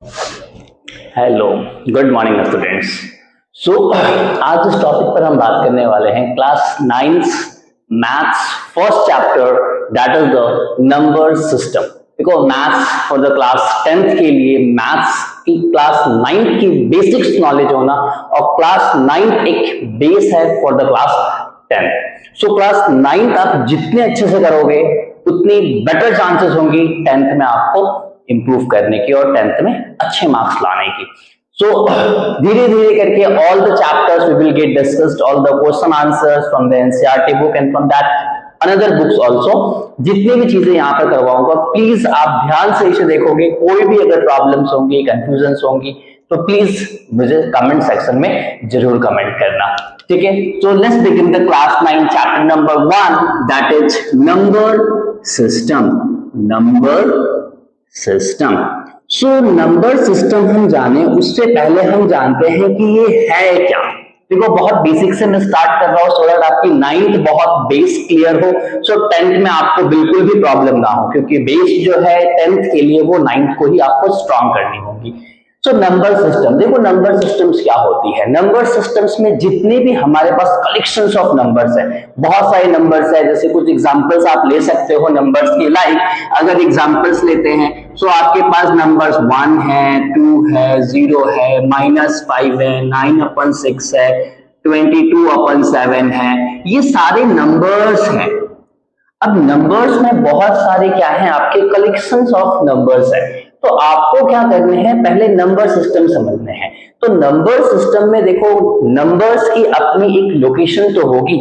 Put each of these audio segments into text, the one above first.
Hello, good morning students. आज इस topic पर हम बात करने वाले हैं class 9th maths first chapter, that is the number system. देखो, maths for the class 10th के लिए मैथ्स की क्लास 9th की बेसिक्स नॉलेज होना और क्लास 9th एक बेस है for the class 10th। So class 9th आप जितने अच्छे से करोगे उतनी बेटर चांसेस होंगी 10th में आपको इंप्रूव करने की और 10th में अच्छे मार्क्स लाने की। सो धीरे धीरे करके all the chapters we will get discussed, all the question answers from the NCERT book and from that another books also. जितनी भी चीजें यहाँ पर करवाऊंगा प्लीज आप ध्यान से इसे देखोगे। कोई भी अगर प्रॉब्लम्स होंगी, कंफ्यूजन्स होंगी तो प्लीज मुझे कमेंट सेक्शन में जरूर कमेंट करना, ठीक है। So let's begin the class 9 chapter number 1, that is number system. Number system. So number system हम जाने उससे पहले हम जानते हैं कि ये है क्या। देखो, बहुत बेसिक से मैं स्टार्ट कर रहा हूं सो दैट आपकी 9th बहुत बेस क्लियर हो, सो 10th में आपको बिल्कुल भी प्रॉब्लम ना हो, क्योंकि बेस जो है 10th के लिए वो 9th को ही आपको स्ट्रॉन्ग करनी होगी। सो नंबर सिस्टम, देखो नंबर सिस्टम्स क्या होती है। नंबर सिस्टम्स में जितने भी हमारे पास कलेक्शंस ऑफ नंबर्स है, बहुत सारे नंबर्स है। जैसे कुछ एग्जांपल्स आप ले सकते हो नंबर्स के, लाइक अगर एग्जांपल्स लेते हैं तो आपके पास नंबर्स 1 है, 2 है, 0 है, -5 है, 9/6 है, 22/7 है। ये सारे नंबर्स हैं। अब नंबर्स में बहुत सारे क्या हैं, आपके कलेक्शंस ऑफ नंबर्स है। तो आपको क्या करने हैं, पहले नंबर सिस्टम समझने हैं। तो नंबर सिस्टम में देखो, नंबर्स की अपनी एक लोकेशन तो होगी,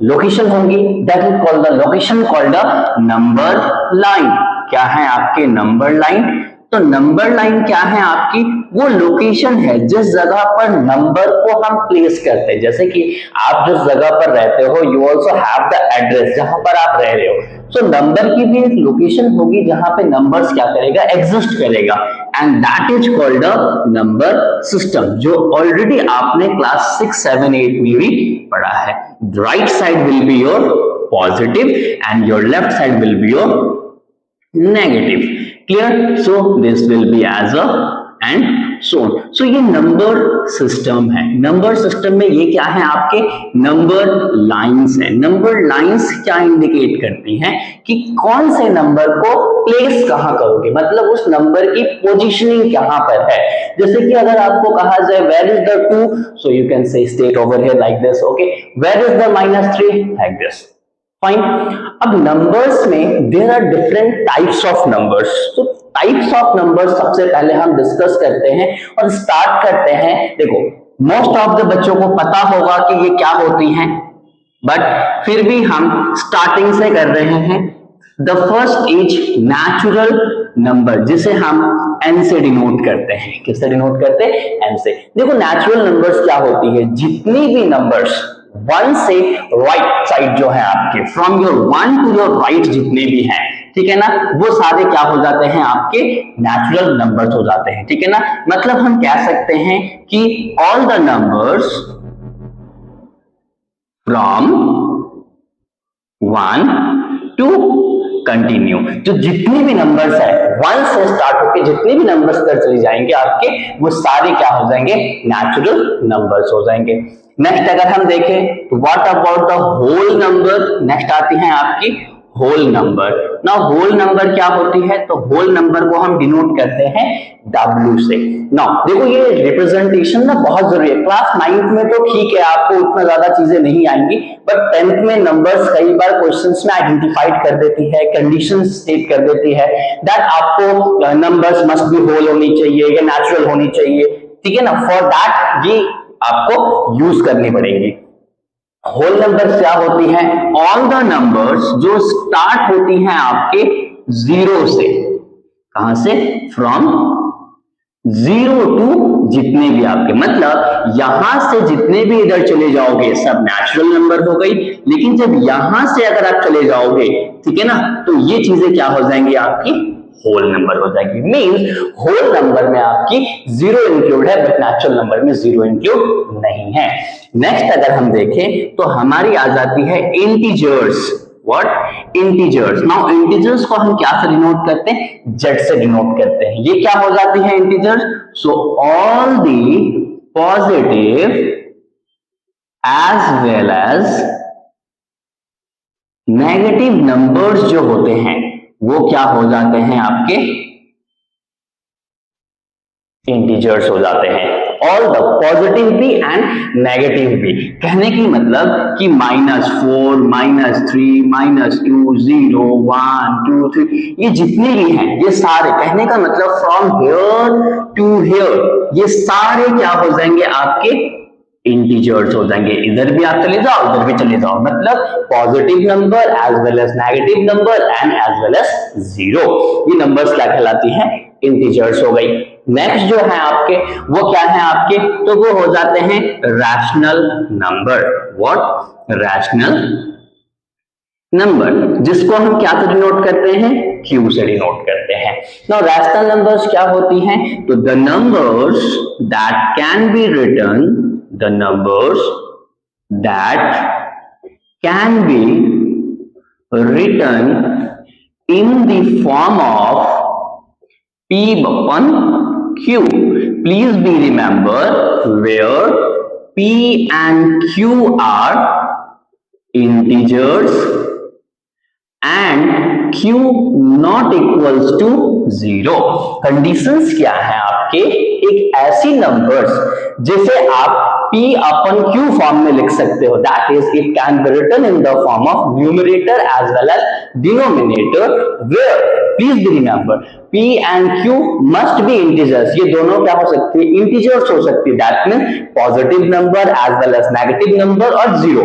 लोकेशन होगी, that is called the location called the number line. क्या है आपके नंबर लाइन? तो नंबर लाइन क्या है आपकी, वो लोकेशन है जिस जगह पर नंबर को हम प्लेस करते हैं। जैसे कि आप जिस जगह पर रहते हो, you also have the address जहां पर आप रह रहे हो। सो नंबर की भी एक लोकेशन होगी जहां पे नंबर्स क्या करेगा, एग्जिस्ट करेगा, and that is called the number system, जो ऑलरेडी आपने क्लास 6, 7, 8 में भी पढ़ा है। Right side will be your positive and your left side will be your negative. Clear? So this will be as a and so on. So ये number system है। Number system में ये क्या है, आपके नंबर लाइंस है। Number lines क्या indicate करती हैं कि कौन से नंबर को प्लेस कहां करोगे, मतलब उस नंबर की पोजीशनिंग कहां पर है। जैसे कि अगर आपको कहा जाए where is the 2, so you can say state over here like this, okay, where is the -3 like this, fine. अब नंबर्स में there are different types of numbers. तो टाइप्स ऑफ नंबर्स सबसे पहले हम डिस्कस करते हैं और स्टार्ट करते हैं। देखो, मोस्ट ऑफ द बच्चों को पता होगा कि ये क्या होती हैं, बट फिर भी हम स्टार्टिंग से कर रहे हैं। The first is natural number, जिसे हम एन से डिनोट करते हैं। किससे डिनोट करते हैं? एन से। देखो, नेचुरल नंबर्स क्या होती है, जितनी भी नंबर्स 1 से राइट साइड जो है आपके, from your 1 to your right जितने भी हैं, ठीक है ना, वो सारे क्या हो जाते हैं, आपके नेचुरल नंबर्स हो जाते हैं, ठीक है ना। मतलब हम कह सकते हैं कि all the numbers from 1 to continue, जो जितने भी नंबर्स है 1 से स्टार्ट होकर जितने भी नंबर्स तक चले जाएंगे आपके, वो सारे क्या हो जाएंगे, नेचुरल नंबर्स हो जाएंगे। नेक्स्ट अगर हम देखें, what about the whole number, next आती है आपकी होल नंबर। ना होल नंबर क्या होती है, तो होल नंबर को हम डिनोट करते हैं W से। ना देखो, ये रिप्रेजेंटेशन ना बहुत जरूरी है। क्लास 9th में तो ठीक है, आपको उतना ज्यादा चीजें नहीं आएंगी, बट 10th में नंबर्स कई बार क्वेश्चंस में आइडेंटिफाइड कर देती है, कंडीशंस स्टेट कर देती है दैट आपको नंबर्स मस्ट बी होल होनी चाहिए या नेचुरल होनी चाहिए, ठीक है ना। फॉर दैट ये आपको यूज करनी पड़ेगी। होल नंबर्स क्या होती हैं, ऑल द नंबर्स जो स्टार्ट होती हैं आपके 0 से। कहां से? फ्रॉम 0 टू जितने भी आपके, मतलब यहां से जितने भी इधर चले जाओगे सब नेचुरल नंबर हो गई, लेकिन जब यहां से अगर आप चले जाओगे, ठीक है ना, तो ये चीजें क्या हो जाएंगी, आपकी होल नंबर हो जाएगी। मींस होल नंबर में आपकी 0 इंक्लूड है, बट नेचुरल नंबर में 0 इंक्लूड नहीं है। नेक्स्ट अगर हम देखें तो हमारी आ जाती है integers. What, integers. Now integers को हम क्या से डिनोट करते हैं, जेड से डिनोट करते हैं। ये क्या हो जाती है integers, so all the positive as well as negative numbers जो होते हैं वो क्या हो जाते हैं, आपके इंटीजर्स हो जाते हैं। ऑल द पॉजिटिव भी एंड नेगेटिव भी। कहने की मतलब कि -4, -3, -2, 0, 1, 2, 3 ये जितने भी हैं ये सारे, कहने का मतलब फ्रॉम हियर टू हियर ये सारे क्या हो जाएंगे, आपके इंटीजर्स हो जाएंगे। इधर भी आप चले जाओ, इधर भी चले जाओ, मतलब positive number as well as negative number and as well as zero, ये नंबर्स क्या कहलाती हैं, इंटीजर्स हो गई। नेक्स्ट जो है आपके वो क्या है आपके, तो वो हो जाते हैं rational number. What, rational number, जिसको हम क्या से डिनोट करते हैं, क्यू से डिनोट करते हैं। नाउ रैशनल नंबर्स क्या होती हैं, तो the numbers that can be written, the numbers that can be written in the form of P upon Q. Please be remember where P and Q are integers and Q not equals to 0. Conditions क्या है आपके, एक ऐसी numbers जिसे आप P अपन Q form में लिख सकते हो, that is it can be written in the form of numerator as well as denominator, where please be remember P and Q must be integers. ये दोनों क्या हो सकती है, इंटीजर्स हो सकती है, that means positive number as well as negative number और zero.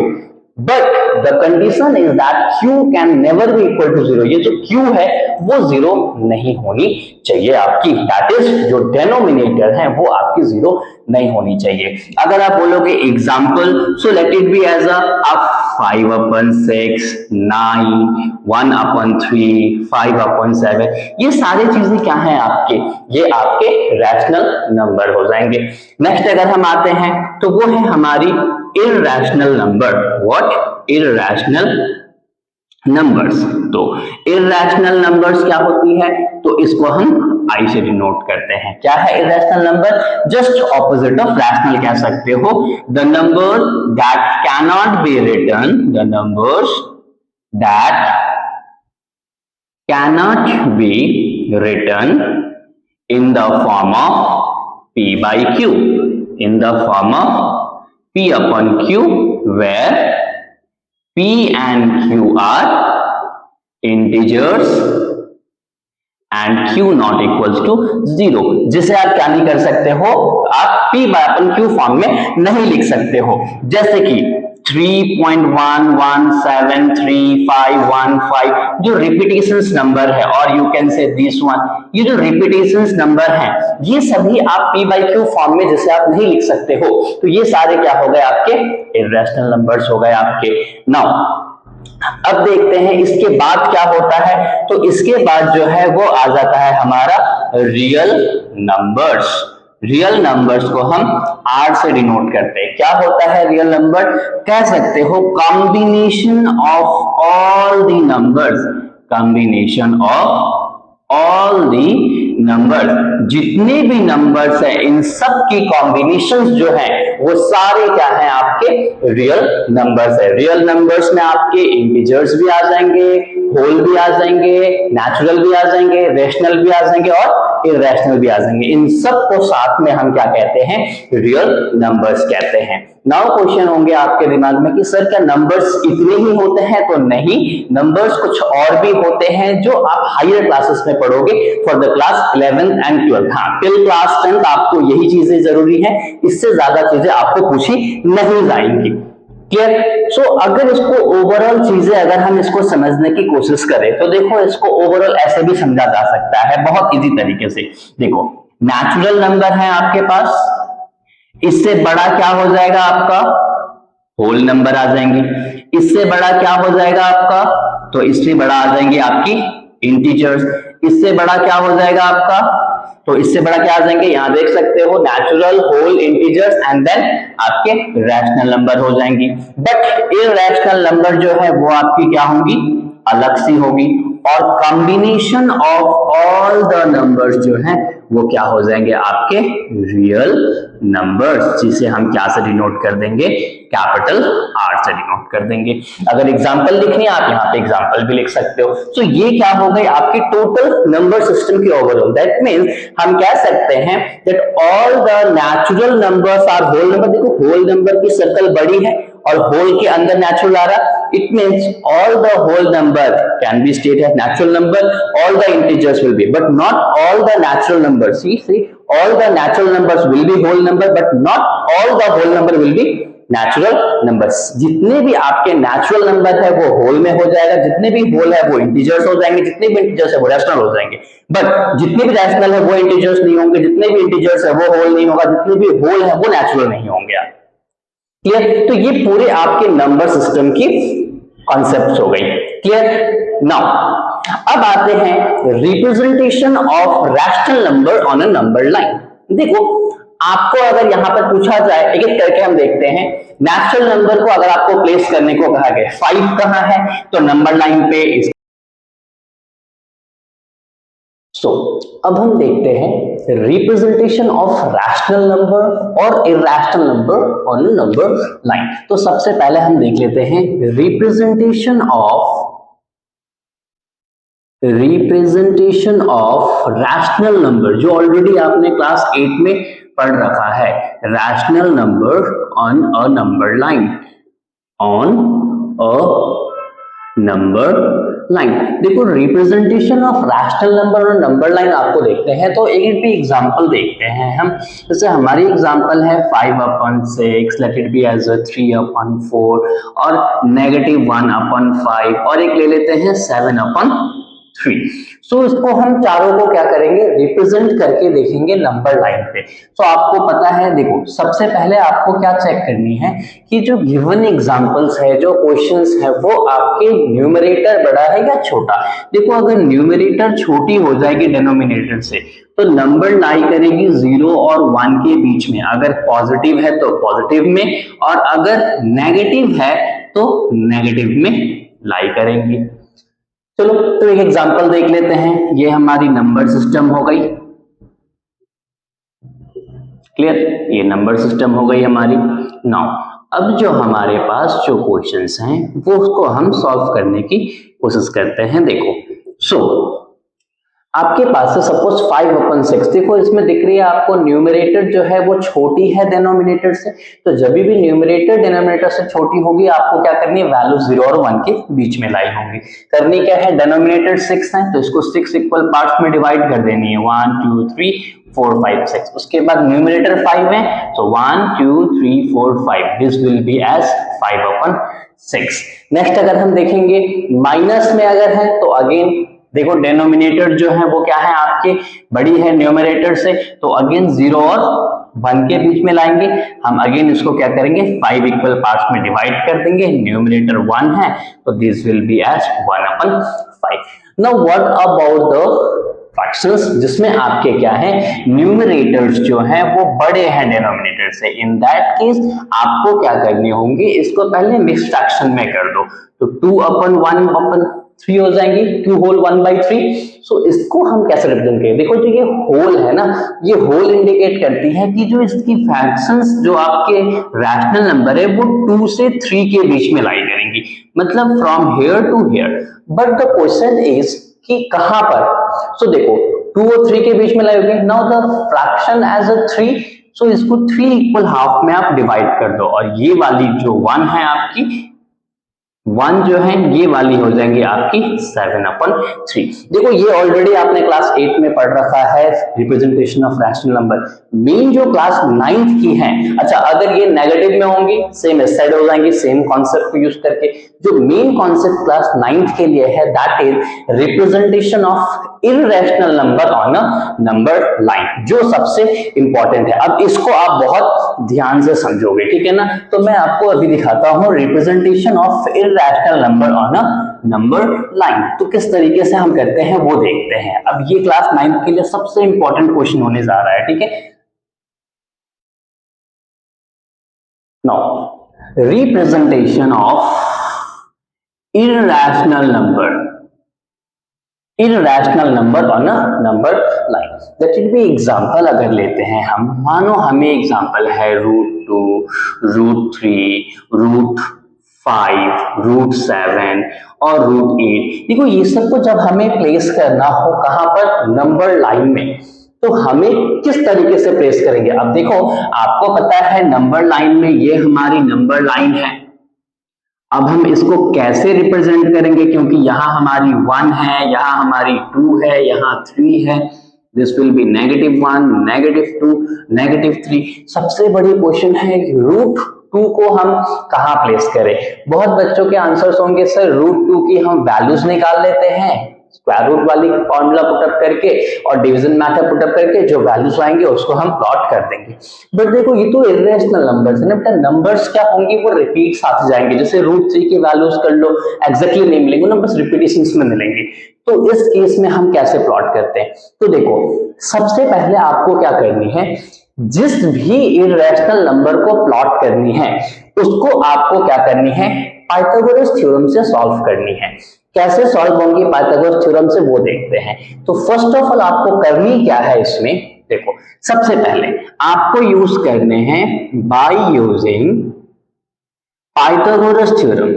But the condition is that Q can never be equal to 0. ये जो Q है वो 0 नहीं होनी चाहिए आपकी, that is जो denominator है वो आपकी 0 नहीं होनी चाहिए। अगर आप बोलोगे example, so let it be as a 5/6, 9, 1/3, 5/7, ये सारी चीजें क्या है आपके, ये आपके रैशनल नंबर हो जाएंगे। नेक्स्ट अगर हम आते हैं तो वो है हमारी irrational number. What, irrational numbers. तो इररेशनल नंबर्स क्या होती है, तो इसको हम आई से डिनोट करते हैं। क्या है irrational number, just opposite of rational कह सकते हो। The number that cannot be written, the numbers that cannot be written in the form of P by Q, in the form of P upon Q, where P and Q are integers and Q not equals to 0, जिसे आप क्या नहीं कर सकते हो, आप P by upon Q form में नहीं लिख सकते हो। जैसे कि 3.1173515 जो रिपीटेशंस नंबर है, और you can say this one, ये जो रिपीटेशंस नंबर हैं ये सभी आप P by Q फॉर्म में जिसे आप नहीं लिख सकते हो, तो ये सारे क्या हो गए आपके इररेशनल नंबर्स हो गए आपके। नाउ अब देखते हैं इसके बाद क्या होता है, तो इसके बाद जो है वो आ जाता है हमारा रियल नंबर्स। रियल नंबर्स को हम R से डिनोट करते हैं। क्या होता है रियल नंबर, कह सकते हो combination of all the numbers, combination of all the numbers, जितने भी नंबर्स है इन सब की कॉम्बिनेशंस जो है वो सारे क्या है आपके रियल नंबर्स है। रियल नंबर्स में आपके इंटीजर्स भी आ जाएंगे, होल भी आ जाएंगे, नेचुरल भी आ जाएंगे, रेशनल भी आ जाएंगे और इररेशनल भी आ जाएंगे। इन सब को साथ में हम क्या कहते हैं, रियल नंबर्स कहते हैं। नाउ क्वेश्चन होंगे आपके दिमाग में कि सर क्या नंबर्स इतने ही होते हैं, तो नहीं, नंबर्स कुछ और भी होते हैं जो आप हायर क्लासेस में पढ़ोगे for the class 11th and 12th। हाँ, टिल क्लास 10th आपको यही चीजें जरूरी है, इससे ज्यादा चीजें आपको पूछी नहीं जाएंगी। क्लियर? सो अगर इसको ओवरऑल चीजें अगर हम इसको समझने की कोशिश करें तो देखो इसको ओवरऑल ऐसे भी समझा जा सकता है बहुत इजी तरीके से। देखो नेचुरल नंबर है आपके पास, इससे बड़ा क्या हो जाएगा आपका, होल नंबर आ जाएंगे। इससे बड़ा क्या हो जाएगा आपका, तो इससे बड़ा आ जाएंगे आपकी इंटीजर्स। इससे बड़ा क्या हो जाएगा आपका तो इससे बड़ा क्या आ जाएंगे, यहां देख सकते हो natural, whole, integers and then आपके रैशनल नंबर हो जाएंगी। बट इरैशनल नंबर जो है वो आपकी क्या होंगी, अलग सी होगी, और combination of all the numbers जो है वो क्या हो जाएंगे, आपके रियल नंबर्स, जिसे हम क्या से डिनोट कर देंगे, कैपिटल आर से डिनोट कर देंगे। अगर एग्जांपल लिखनी है आप यहाँ पे एग्जांपल भी लिख सकते हो। तो ये क्या हो गई आपकी टोटल नंबर सिस्टम की ओवरऑल। दैट मीन्स हम कह सकते हैं that all the natural numbers are whole number. देखो होल नंबर की सर्कल बड़ी है और होल के अंदर नेचुरल आ रहा, it means all the whole number can be stated as natural number, all the integers will be, but not all the natural numbers. See, all the natural numbers will be whole number, but not all the whole number will be natural numbers. जितने भी आपके natural number है वो whole में हो जाएगा, जितने भी whole है वो integers हो जाएंगे, जितने भी integers है वो rational हो जाएंगे, but जितने भी rational है वो integers नहीं होंगे, जितने भी integers है वो whole नहीं होगा, जितने भी whole है वो natural नहीं होंगे। क्लियर? तो ये पूरे आपके नंबर सिस्टम की कॉन्सेप्ट हो गई। क्लियर? नाउ अब आते हैं representation of rational number on a number line. देखो आपको अगर यहां पर पूछा जाए, एक एक करके हम देखते हैं, नेचुरल नंबर को अगर आपको प्लेस करने को कहा गया 5 कहां है, तो नंबर लाइन पे अब हम देखते हैं रिप्रेजेंटेशन ऑफ रैशनल नंबर और irrational number on number line. तो सबसे पहले हम देख लेते हैं रिप्रेजेंटेशन ऑफ रैशनल नंबर, जो ऑलरेडी आपने क्लास 8 में पढ़ रखा है, rational number on a number line, on a number line. देखो रिप्रेजेंटेशन ऑफ रैशनल नंबर और नंबर लाइन आपको देखते हैं, तो एक भी एग्जांपल देखते हैं हम। जैसे हमारी एग्जांपल है 5/6, लेट इट बी एज 3/4 और -1/5, और एक ले लेते हैं 7/3। सो इसको हम चारों को क्या करेंगे, रिप्रेजेंट करके देखेंगे नंबर लाइन पे। तो आपको पता है, देखो सबसे पहले आपको क्या चेक करनी है कि जो गिवन एग्जांपल्स है, जो क्वेश्चंस है, वो आपके न्यूमरेटर बड़ा है या छोटा। देखो अगर न्यूमरेटर छोटी हो जाएगी डिनोमिनेटर से, तो नंबर लाई करेगी 0 और 1 के बीच में। अगर पॉजिटिव है तो पॉजिटिव में, और अगर नेगेटिव है तो नेगेटिव में लाई करेंगी। चलो तो एक एग्जांपल देख लेते हैं। ये हमारी नंबर सिस्टम हो गई। क्लियर? ये नंबर सिस्टम हो गई हमारी। नाउ अब जो हमारे पास जो क्वेश्चंस हैं वो उसको हम सॉल्व करने की कोशिश करते हैं। देखो आपके पास से सपोज 5/6, देखो इसमें दिख रही है आपको न्यूमरेटर जो है वो छोटी है डिनोमिनेटर से, तो जब भी न्यूमरेटर डिनोमिनेटर से छोटी होगी आपको क्या करनी है, वैल्यू 0 और 1 के बीच में लाई होंगी। करनी क्या है, डिनोमिनेटर 6 है तो इसको 6 इक्वल पार्ट्स में डिवाइड कर देनी है, 1 2 3 4 5 6। उसके बाद न्यूमरेटर 5 है तो 1 2 3 4 5, this will be as 5/6। Next अगर हम देखेंगे माइनस में अगर है तो अगेन देखो डिनोमिनेटर जो है वो क्या है आपके बड़ी है न्यूमरेटर से, तो अगेन 0 और 1 के बीच में लाएंगे हम। अगेन इसको क्या करेंगे, 5 इक्वल पार्ट्स में डिवाइड कर देंगे। न्यूमरेटर 1 है तो this will be as 1/5। Now what about the fractions, जिसमें आपके क्या है, न्यूमरेटर्स जो हैं वो बड़े हैं डिनोमिनेटर से। इन दैट केस आपको क्या करने होंगे, इसको पहले मिक्स फ्रैक्शन में कर दो, तो 2/1/3 हो जाएंगी, 2 होल 1/3। सो इसको हम कैसे रिप्रेजेंट करें, देखो जो ये होल है ना, ये होल इंडिकेट करती है कि जो इसकी फ्रैक्शंस जो आपके रैशनल नंबर है वो 2 से 3 के बीच में लाई करेंगी, मतलब from here to here. But the question is कि कहां पर। सो देखो 2 और 3 के बीच में लाई होगी। Now the fraction as a 3, so इसको 3 इक्वल हाफ में आप डिवाइड कर दो, और ये वाली जो 1 है आपकी 1 जो है ये वाली हो जाएंगी आपकी 7/3। देखो ये ऑलरेडी आपने क्लास 8 में पढ़ रखा है, representation of rational number. Main जो क्लास 9th की है, अच्छा अगर ये नेगेटिव में होंगी सेम इस साइड हो जाएंगी, सेम कॉन्सेप्ट को यूज करके। जो मेन कॉन्सेप्ट क्लास 9th के लिए है that is representation of irrational number on a number line, जो सबसे इंपॉर्टेंट है। अब इसको आप बहुत ध्यान से समझोगे, ठीक है ना। तो मैं आपको अभी दिखाता हूँ representation of irrational number on a number line. तो किस तरीके से हम करते हैं वो देखते हैं। अब ये क्लास 9 के लिए सबसे इंपॉर्टेंट क्वेश्चन होने जा रहा है, ठीक है। Now representation of irrational number on a number line। That will be example अगर लेते हैं हम, मानो हमें एग्जाम्पल है √2, √3, √5, √7 और √8। देखो ये सब को जब हमें प्लेस करना हो कहां पर, नंबर लाइन में, तो हमें किस तरीके से प्लेस करेंगे। अब देखो आपको पता है नंबर लाइन में ये हमारी नंबर लाइन है। अब हम इसको कैसे रिप्रेजेंट करेंगे, क्योंकि यहां हमारी 1 है, यहां हमारी 2 है, यहां 3 है। This will B -1, -2, -3। सबसे बड़ी क्वेश्चन है √2 को हम कहां प्लेस करें। बहुत बच्चों के आंसर्स होंगे सर √2 की हम वैल्यूज निकाल लेते हैं, स्क्वायर रूट वाली फॉर्मूला पुटअप करके और डिवीजन मेथड पुटअप करके जो वैल्यूज आएंगे उसको हम प्लॉट कर देंगे। बट देखो ये तो इर्रेशनल नंबर्स है ना बेटा, नंबर्स क्या होंगे वो रिपीट्स आते जाएंगे। जैसे √3 की वैल्यूज कर लो, एग्जैक्टली नहीं मिलेंगे ना, बस रिपीटेशंस में मिलेंगे। तो इस केस में हम कैसे प्लॉट करते हैं, तो देखो सबसे पहले आपको क्या करनी है, जिस भी इर्रेशनल नंबर को प्लॉट करनी है उसको आपको क्या करनी है, पाइथागोरस थ्योरम से सॉल्व करनी है। कैसे सॉल्व होंगी पाइथागोरस थ्योरम से वो देखते हैं। तो फर्स्ट ऑफ ऑल आपको करनी क्या है इसमें, देखो सबसे पहले आपको यूज करने हैं by using Pythagoras theorem.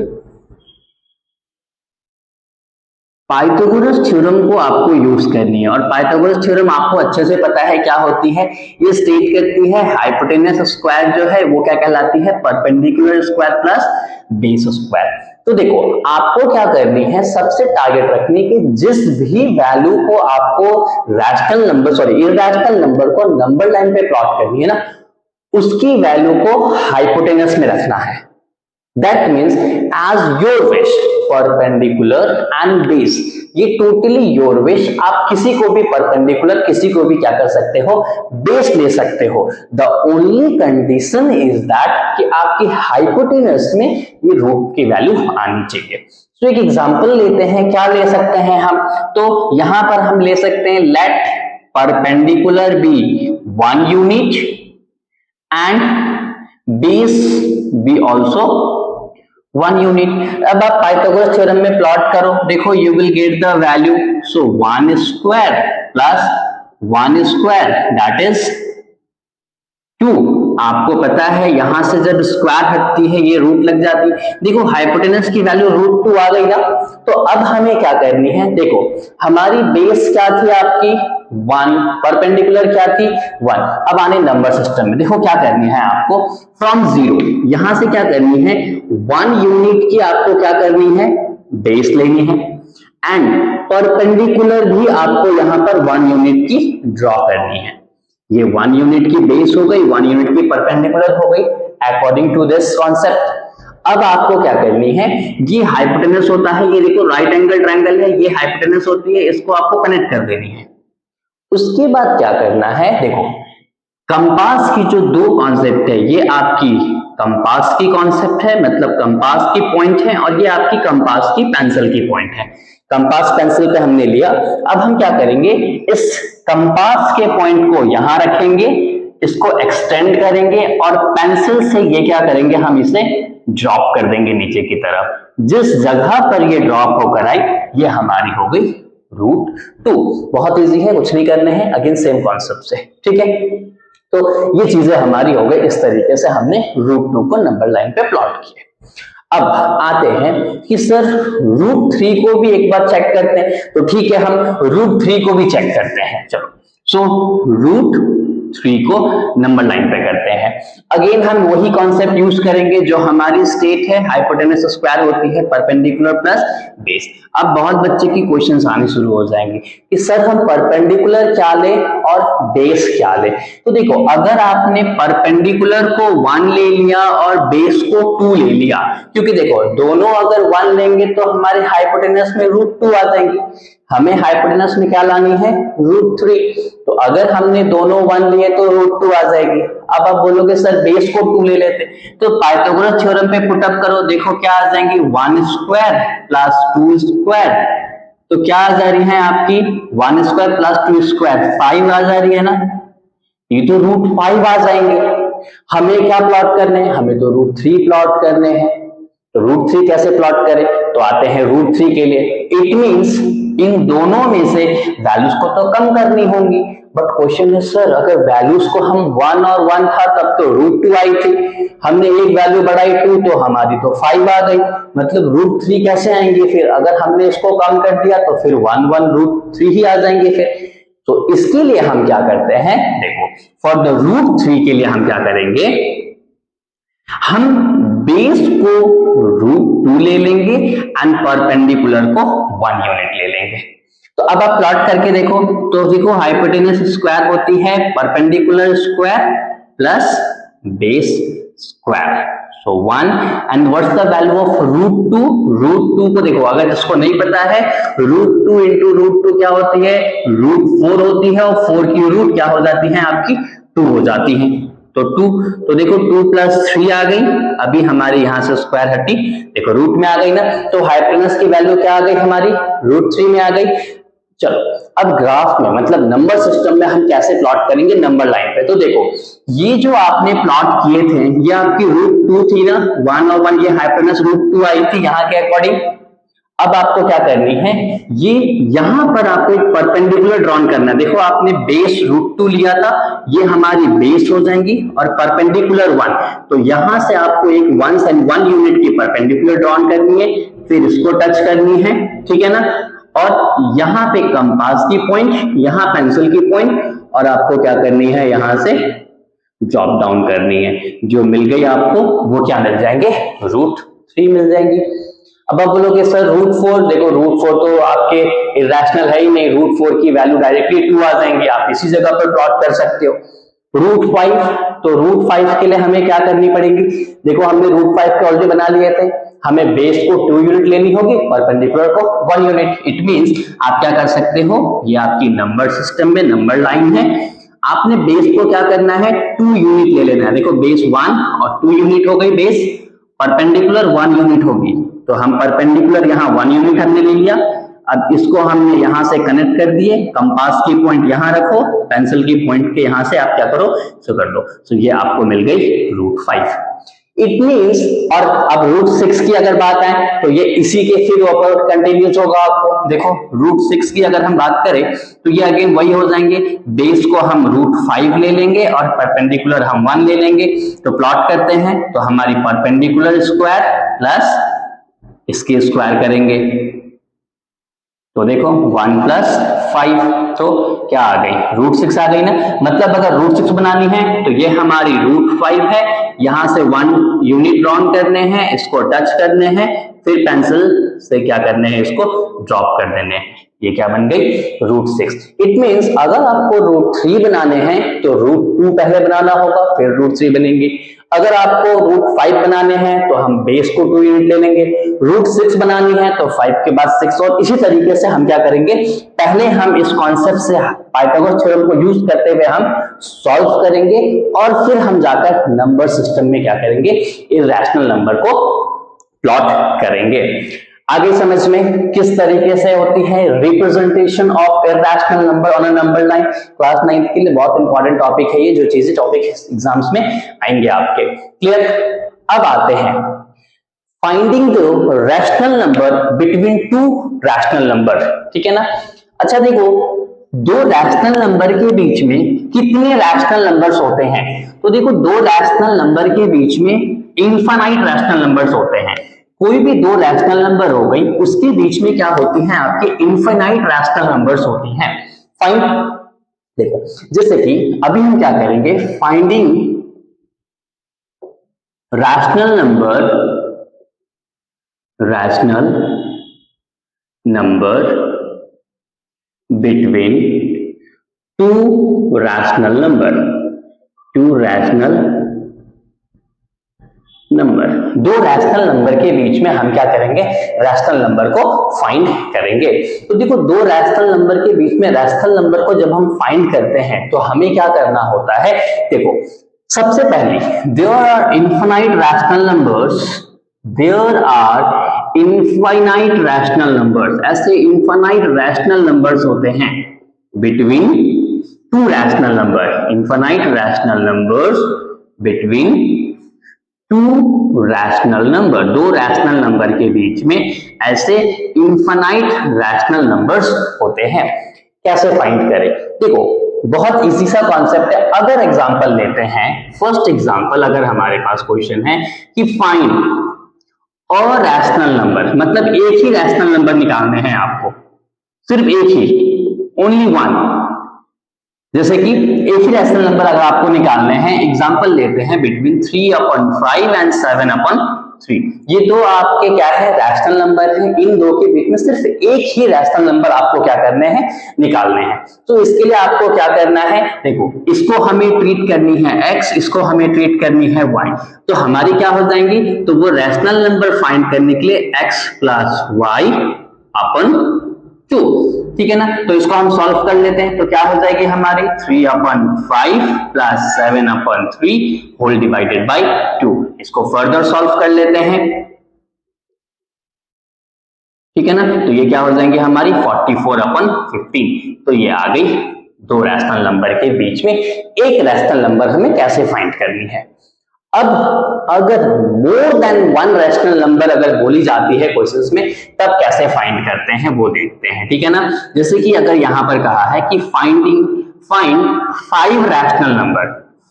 Pythagoras theorem को आपको यूज करनी है, और पाइथागोरस थ्योरम आपको अच्छे से पता है क्या होती है। ये स्टेट करती है हाइपोटेनस स्क्वायर जो है वो क्या कहलाती है, perpendicular square plus base square. तो देखो आपको क्या करनी है, सबसे टारगेट रखनी कि जिस भी वैल्यू को आपको इर्रेशनल नंबर को नंबर लाइन पे प्लॉट करनी है ना, उसकी वैल्यू को हाइपोटेनस में रखना है। That means as your wish, perpendicular and base, ये टोटली योर विश। आप किसी को भी परपेंडिकुलर, किसी को भी क्या कर सकते हो, बेस ले सकते हो। The only condition is that कि आपकी हाइपोटेनस में ये रूट की वैल्यू आनी चाहिए। तो एक एग्जांपल लेते हैं, क्या ले सकते हैं हम, तो यहां पर हम ले सकते हैं let perpendicular be 1 unit and base be also 1 unit. अब आप पाइथागोरस थ्योरम में प्लॉट करो, देखो you will get the value, so 1 square plus 1 square that is 2। आपको पता है यहां से जब स्क्वायर हटती है ये रूट लग जाती है। देखो हाइपोटेनस की वैल्यू √2 आ गई ना। तो अब हमें क्या करनी है, देखो हमारी बेस क्या थी आपकी 1, परपेंडिकुलर क्या थी 1। अब आने नंबर सिस्टम में, देखो क्या करनी है आपको, फ्रॉम 0 यहां से क्या करनी है, 1 यूनिट की आपको क्या करनी है, बेस लेनी है, एंड परपेंडिकुलर भी आपको यहां पर 1 यूनिट की ड्रॉ करनी है। ये 1 यूनिट की बेस हो गई, 1 यूनिट की परपेंडिकुलर हो गई अकॉर्डिंग टू दिस कॉन्सेप्ट। अब आपको क्या करनी है, ये हाइपोटेनस होता है, ये देखो राइट एंगल ट्रायंगल है, ये हाइपोटेनस होती है, इसको आपको कनेक्ट कर देनी है। उसके बाद क्या करना है, देखो कंपास की जो 2 कॉन्सेप्ट है, ये आपकी कंपास की कॉन्सेप्ट है, मतलब कंपास की पॉइंट है, और ये आपकी कंपास की पेंसिल की पॉइंट है। कंपास पेंसिल पे हमने लिया, अब हम क्या करेंगे, इस कंपास के पॉइंट को यहां रखेंगे, इसको एक्सटेंड करेंगे और पेंसिल से ये क्या करेंगे, हम इसे ड्रॉप कर देंगे नीचे की तरफ। जिस जगह पर ये ड्रॉप होकर आई ये हमारी हो गई √2। बहुत इजी है, कुछ नहीं करने हैं, अगेन सेम कॉन्सेप्ट से, ठीक है। तो ये चीजें हमारी हो गई, इस तरीके से हमने √2 को नंबर लाइन पे प्लॉट किया। अब आते हैं कि सर √3 को भी एक बार चेक करते हैं, तो ठीक है हम √3 को भी चेक करते हैं। चलो सो √3 को नंबर लाइन पे करते हैं। अगेन हम वही कॉन्सेप्ट यूज करेंगे जो हमारी स्टेट है, हाइपोटेनस स्क्वायर होती है, परपेंडिकुलर प्लस बेस। अब बहुत बच्चे की क्वेश्चंस आने शुरू हो जाएंगे कि सर हम परपेंडिकुलर क्या ले और बेस क्या ले। तो देखो अगर आपने परपेंडिकुलर को 1 ले लिया और बेस को 2 ले लिया, क्योंकि देखो दोनों अगर 1 लेंगे तो हमारे हाइपोटेनस में √2 आ जाएंगे, हमें हाइपोटेनस में क्या लानी है, √3। तो अगर हमने दोनों 1 लिए तो √2 आ जाएगी। अब आप बोलोगे सर बेस को 2 ले लेते, तो पाइथागोरस थ्योरम पे पुटअप करो, देखो क्या आ जाएंगी, 1 स्क्वायर प्लस 2 स्क्वायर। तो क्या आ जा रही है आपकी 1 स्क्वायर प्लस 2 स्क्वायर 5 आ जा रही है ना, ये तो √5 आ जाएंगे। हमें क्या प्लॉट करने हैं, हमें तो √3 प्लॉट करने हैं। तो √3 कैसे प्लॉट करें, तो आते हैं √3 के लिए। इट मींस इन दोनों में से वैल्यूज को तो कम करनी होंगी। बट क्वेश्चन है सर अगर वैल्यूज को हम 1 और 1 था तब तो √2 आई थी, हमने एक वैल्यू बढ़ाई 2 तो हमारी तो 5 आ गई, मतलब √3 कैसे आएंगे फिर, अगर हमने इसको कम कर दिया तो फिर 1 1 √3 ही आ जाएंगे फिर। तो इसके लिए हम क्या करते हैं, देखो फॉर द √3 के लिए हम क्या करेंगे, हम बेस को √2 ले लेंगे एंड परपेंडिकुलर को 1 यूनिट ले लेंगे। तो अब आप प्लॉट करके देखो, तो देखो हाइपोटेनस स्क्वायर होती है perpendicular square plus base square, so 1 and what's the value of √2, √2 को देखो अगर इसको नहीं पता है, √2 इंटू √2 क्या होती है, √4 होती है, और 4 की रूट क्या हो जाती है आपकी 2 हो जाती है। तो 2, तो देखो 2 + 3 आ गई, अभी हमारी यहां से स्क्वायर हटी, देखो रूट में आ गई ना, तो हाइपोटेनस की वैल्यू क्या आ गई हमारी, √3 में आ गई। चलो अब ग्राफ में मतलब नंबर सिस्टम में हम कैसे प्लॉट करेंगे नंबर लाइन पे, तो देखो ये जो आपने प्लॉट किए थे ये आपकी √2 थी ना, 1 और 1 ये हाइपोटेनस √2 आई थी यहाँ के अकॉर्डिंग। अब आपको क्या करनी है, ये यहां पर आपको एक परपेंडिकुलर ड्रॉन करना है। देखो आपने बेस √2 लिया था, ये हमारी बेस हो जाएंगी और परपेंडिकुलर 1, तो यहां से आपको एक 1 यूनिट की परपेंडिकुलर ड्रॉन करनी है, फिर इसको टच करनी है, ठीक है ना, और यहाँ पे कंपास की पॉइंट, यहाँ पेंसिल की पॉइंट, और आपको क्या करनी है, यहां से ड्रॉप डाउन करनी है। जो मिल गई आपको वो क्या मिल जाएंगे, √3 मिल जाएंगी। अब आप बोलोगे सर √4, देखो √4 तो आपके इरेशनल है ही नहीं, √4 की वैल्यू डायरेक्टली 2 आ जाएंगी, आप इसी जगह पर प्लॉट कर सकते हो। √5, तो √5 के लिए हमें क्या करनी पड़ेगी, देखो हमने √5 के ऑलरेडी बना लिए थे, हमें बेस को 2 यूनिट लेनी होगी, परपेंडिकुलर को 1 यूनिट। इट मींस आप क्या कर सकते हो, ये आपकी नंबर सिस्टम में नंबर लाइन है, आपने बेस को क्या करना है 2 यूनिट ले लेना है। देखो बेस 1 और 2 यूनिट हो गई बेस, परपेंडिकुलर 1 यूनिट होगी, तो हम परपेंडिकुलर यहाँ 1 यूनिट हमने ले लिया। अब इसको हमने यहां से कनेक्ट कर दिए, कंपास की पॉइंट यहां रखो, पेंसिल की पॉइंट के यहां से आप क्या करो, सो कर लो। सो ये आपको मिल गई √5। इट मींस, और अब √6 की अगर बात आए तो ये इसी के फिर ऊपर कंटिन्यूस होगा आपको। देखो √6 की अगर हम बात करें तो ये अगेन वही हो जाएंगे, बेस को हम √5 ले लेंगे और परपेंडिकुलर हम 1 ले लेंगे। तो प्लॉट करते हैं, तो हमारी परपेंडिकुलर स्क्वायर प्लस इसके स्क्वायर करेंगे, तो देखो 1 + 5, तो क्या आ गई, √6 आ गई ना। मतलब अगर √6 बनानी है तो ये हमारी √5 है, यहां से 1 यूनिट ड्रॉन करने हैं, इसको टच करने हैं, फिर पेंसिल से क्या करने हैं, इसको ड्रॉप कर देने हैं, ये क्या बन गई √6। इट मींस अगर आपको √3 बनाने हैं तो √2 पहले बनाना होगा, फिर √3 बनेंगे। अगर आपको √5 बनाने हैं तो हम बेस को 2 यूनिट ले लेंगे, √6 बनानी है तो 5 के बाद 6, और इसी तरीके से हम क्या करेंगे, पहले हम इस कॉन्सेप्ट से पाइथागोरस थ्योरम को यूज करते हुए हम सॉल्व करेंगे, और फिर हम जाकर नंबर सिस्टम में क्या करेंगे, इरैशनल नंबर को प्लॉट करेंगे। आगे समझ में किस तरीके से होती है representation of irrational number on a number line. Class 9 के लिए बहुत इंपॉर्टेंट टॉपिक है ये, जो चीजें टॉपिक एग्जाम्स में आएंगे आपके, क्लियर। अब आते हैं finding the rational number between 2 rational number, ठीक है ना। अच्छा देखो, 2 रैशनल नंबर के बीच में कितने रैशनल नंबर्स होते हैं, तो देखो 2 रैशनल नंबर के बीच में इनफाइनाइट रैशनल नंबर्स होते हैं। कोई भी 2 रैशनल नंबर हो गई, उसके बीच में क्या होती हैं आपके इनफाइनाइट रैशनल नंबर्स होती हैं। फाइंड, देखो जैसे कि अभी हम क्या करेंगे, finding rational number between 2 rational number number, दो रैशनल नंबर के बीच में हम क्या करेंगे, रैशनल नंबर को फाइंड करेंगे। तो देखो दो रैशनल नंबर के बीच में रैशनल नंबर को जब हम फाइंड करते हैं तो हमें क्या करना होता है, देखो सबसे पहले there are infinite rational numbers, there are infinite rational numbers, ऐसे इनफाइनाइट रैशनल नंबर्स होते हैं between two rational number, infinite rational numbers between two rational number, दो रैशनल नंबर के बीच में ऐसे इनफाइनाइट रैशनल नंबर्स होते हैं। कैसे फाइंड करें, देखो बहुत इजी सा कॉन्सेप्ट है। अगर एग्जांपल लेते हैं, फर्स्ट एग्जांपल अगर हमारे पास क्वेश्चन है कि फाइंड और रैशनल नंबर, मतलब एक ही रैशनल नंबर निकालने हैं आपको, सिर्फ एक ही, ओनली वन। जैसे कि एक ही रैशनल नंबर अगर आपको निकालने हैं, एग्जांपल लेते हैं बिटवीन 3/5 एंड 7/3। ये दो आपके क्या है, रैशनल नंबर है। इन दो के बीच में सिर्फ एक ही रैशनल नंबर आपको क्या करने हैं, निकालने हैं। तो इसके लिए आपको क्या करना है, देखो इसको हमें ट्रीट करनी है x, इसको हमें ट्रीट करनी है y। तो हमारी क्या हो जाएंगी, तो वो रैशनल नंबर फाइंड करने के लिए x प्लस वाई अपन 2, ठीक है ना। तो इसको हम सॉल्व कर लेते हैं, तो क्या हो जाएगी हमारी 3/5 प्लस 7/3 होल डिवाइडेड बाई 2। इसको फर्दर सॉल्व कर लेते हैं, ठीक है ना। तो ये क्या हो जाएंगे हमारी 44/15। तो ये आ गई दो रैशनल नंबर के बीच में एक रैशनल नंबर हमें कैसे फाइंड करनी है। अब अगर more than one rational number अगर बोली जाती है क्वेश्चंस में, तब कैसे फाइंड करते हैं वो देखते हैं, ठीक है ना। जैसे कि अगर यहां पर कहा है कि find 5 rational number,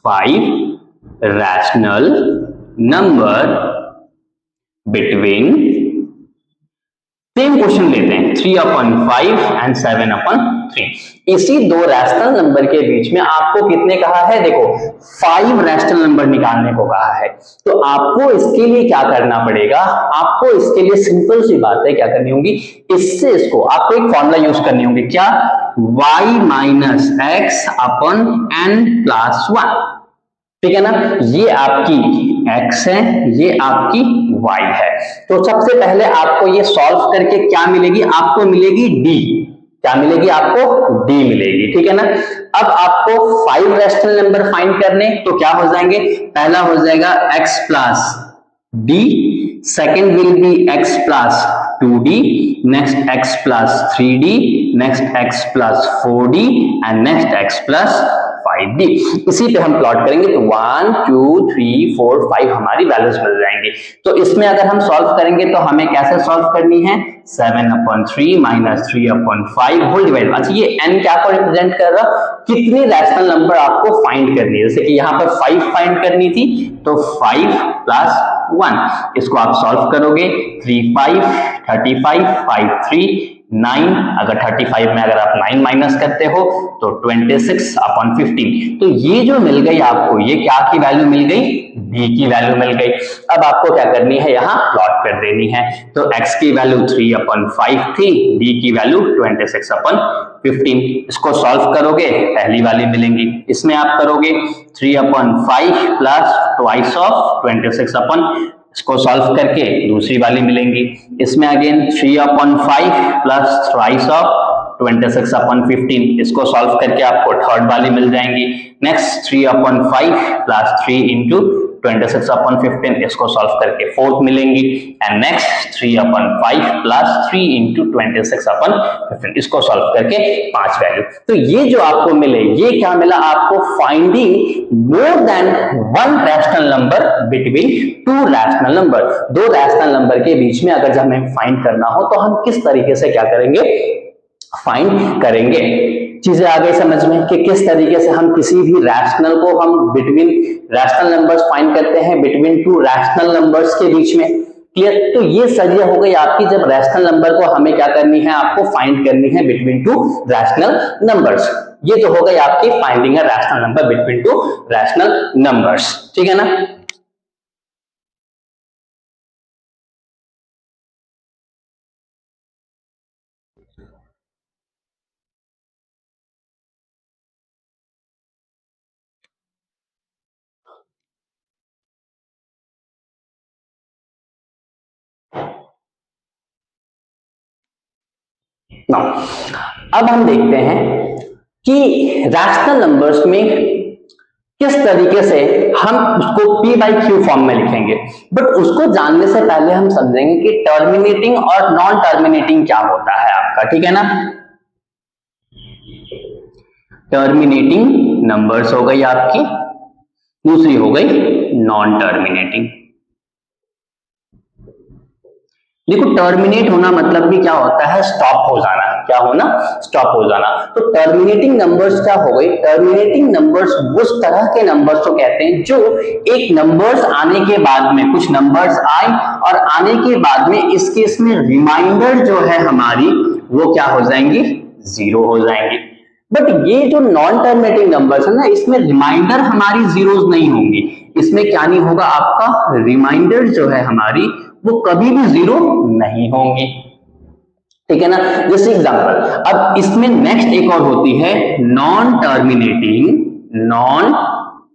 5 rational number between, same question लेते हैं 3/5 एंड 7/3। इसी दो रैशनल नंबर के बीच में आपको कितने कहा है, देखो 5 रैशनल नंबर निकालने को कहा है। तो आपको इसके लिए क्या करना पड़ेगा, आपको इसके लिए सिंपल सी बात है, क्या करनी होगी, इससे इसको आपको एक फॉर्मूला यूज करनी होगी, क्या, y minus x upon n plus 1, ठीक है ना। ये आपकी x है, ये आपकी y है। तो सबसे पहले आपको ये सॉल्व करके क्या मिलेगी, आपको मिलेगी d, क्या मिलेगी आपको, d मिलेगी, ठीक है ना। अब आपको 5 रैशनल नंबर फाइंड करने, तो क्या हो जाएंगे, पहला हो जाएगा x plus d, second will be x plus 2d, next x plus 3d, next x plus 4d and next x plus 5d। इसी पे हम प्लॉट करेंगे तो 1 2 3 4 5 हमारी वैल्यूज मिल जाएंगी। तो इसमें अगर हम सॉल्व करेंगे तो हमें कैसे सॉल्व करनी है, 7/3 माइनस 3/5 होल डिवाइड, अच्छा ये n क्या को रिप्रेजेंट कर रहा, कितनी रैशनल नंबर आपको फाइंड करनी है। जैसे कि यहाँ पर 5 फाइंड करनी थी, तो 5 प्लस 1, इसको आप सॉल्व करोगे, 3 5 35 5 3 9, अगर 35 में अगर आप 9 माइनस करते हो तो 26/15। तो ये जो मिल गई आपको, ये क्या की वैल्यू मिल गई, b की वैल्यू मिल गई। अब आपको क्या करनी है, यहाँ प्लॉट कर देनी है। तो x की वैल्यू 3/5 थी, b की वैल्यू 26/15। इसको सॉल्व करोगे पहली वाली मिलेंगी, इसमें आप करोगे 3/5 प्लस ट्वाइस ऑफ 26, इसको सॉल्व करके दूसरी वाली मिलेंगी, इसमें अगेन 3/5 प्लस थ्राइस ऑफ 26/15, इसको सॉल्व करके आपको थर्ड वाली मिल जाएंगी। नेक्स्ट 3/5 प्लस 3 इंटू 26/15, इसको सॉल्व करके फोर्थ मिलेंगी। एंड नेक्स्ट 3/5 प्लस 3 इंटू 26/15, इसको सॉल्व करके 5 वैल्यू। तो ये जो आपको मिले, ये क्या मिला आपको, finding more than one rational number between two rational number. दो रैशनल नंबर के बीच में अगर जब हमें फाइंड करना हो तो हम किस तरीके से क्या करेंगे, फाइंड करेंगे। चीजें आ गई समझ में कि किस तरीके से हम किसी भी रैशनल को हम बिटवीन रैशनल नंबर्स फाइंड करते हैं बिटवीन टू रैशनल नंबर्स के बीच में, क्लियर। तो ये सरिया हो गई आपकी, जब रैशनल नंबर को हमें क्या करनी है, आपको फाइंड करनी है बिटवीन टू रैशनल नंबर्स। ये तो हो गई आपकी finding a rational number between two rational numbers, ठीक है ना। नाउ अब हम देखते हैं कि रैशनल नंबर्स में किस तरीके से हम उसको p बाई क्यू फॉर्म में लिखेंगे, बट उसको जानने से पहले हम समझेंगे कि टर्मिनेटिंग और नॉन टर्मिनेटिंग क्या होता है आपका, ठीक है ना। टर्मिनेटिंग नंबर्स हो गई आपकी, दूसरी हो गई नॉन टर्मिनेटिंग। देखो टर्मिनेट होना मतलब भी क्या होता है, स्टॉप हो जाना। क्या होना, स्टॉप हो जाना। तो टर्मिनेटिंग नंबर्स क्या हो गई, टर्मिनेटिंग नंबर्स उस तरह के नंबर्स को कहते हैं जो एक नंबर्स आने के बाद में, कुछ नंबर्स आए और आने के बाद में इस केस में रिमाइंडर जो है हमारी वो क्या हो जाएंगी, जीरो हो जाएंगी। बट ये जो नॉन टर्मिनेटिंग नंबर्स है ना, इसमें रिमाइंडर हमारी जीरोस नहीं होंगी, इसमें क्या नहीं होगा आपका, रिमाइंडर जो है हमारी वो कभी भी जीरो नहीं होंगी, ठीक है ना। जैसे एग्जांपल, अब इसमें नेक्स्ट एक और होती है non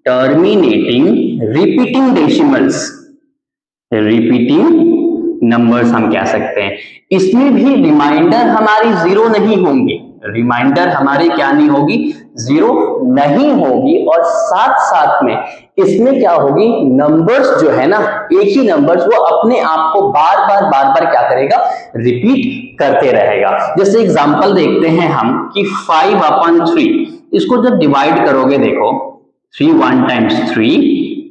terminating repeating decimals, repeating numbers हम कह सकते हैं। इसमें भी रिमाइंडर हमारी जीरो नहीं होंगी, रिमाइंडर हमारी क्या नहीं होगी, जीरो नहीं होगी। और साथ साथ में इसमें क्या होगी, नंबर्स जो है ना, एक ही नंबर्स वो अपने आप को बार बार क्या करेगा, रिपीट करते रहेगा। जैसे एग्जांपल देखते हैं हम कि 5/3, इसको जब डिवाइड करोगे, देखो 3 1 टाइम्स 3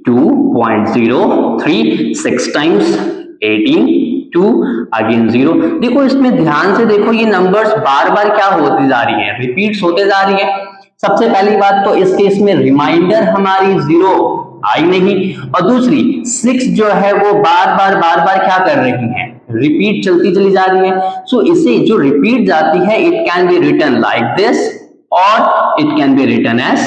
2.03, 6 टाइम्स 18 2 अगेन 0। देखो इसमें ध्यान से देखो, ये नंबर्स बार बार क्या होती जा रही है, रिपीट्स होते जा रही है। सबसे पहली बात तो इस केस में रिमाइंडर हमारी जीरो आई नहीं, और दूसरी 6 जो है वो बार बार क्या कर रही है, रिपीट चलती चली जा रही है। सो इसे जो रिपीट जाती है, it can be written like this और it can be written as,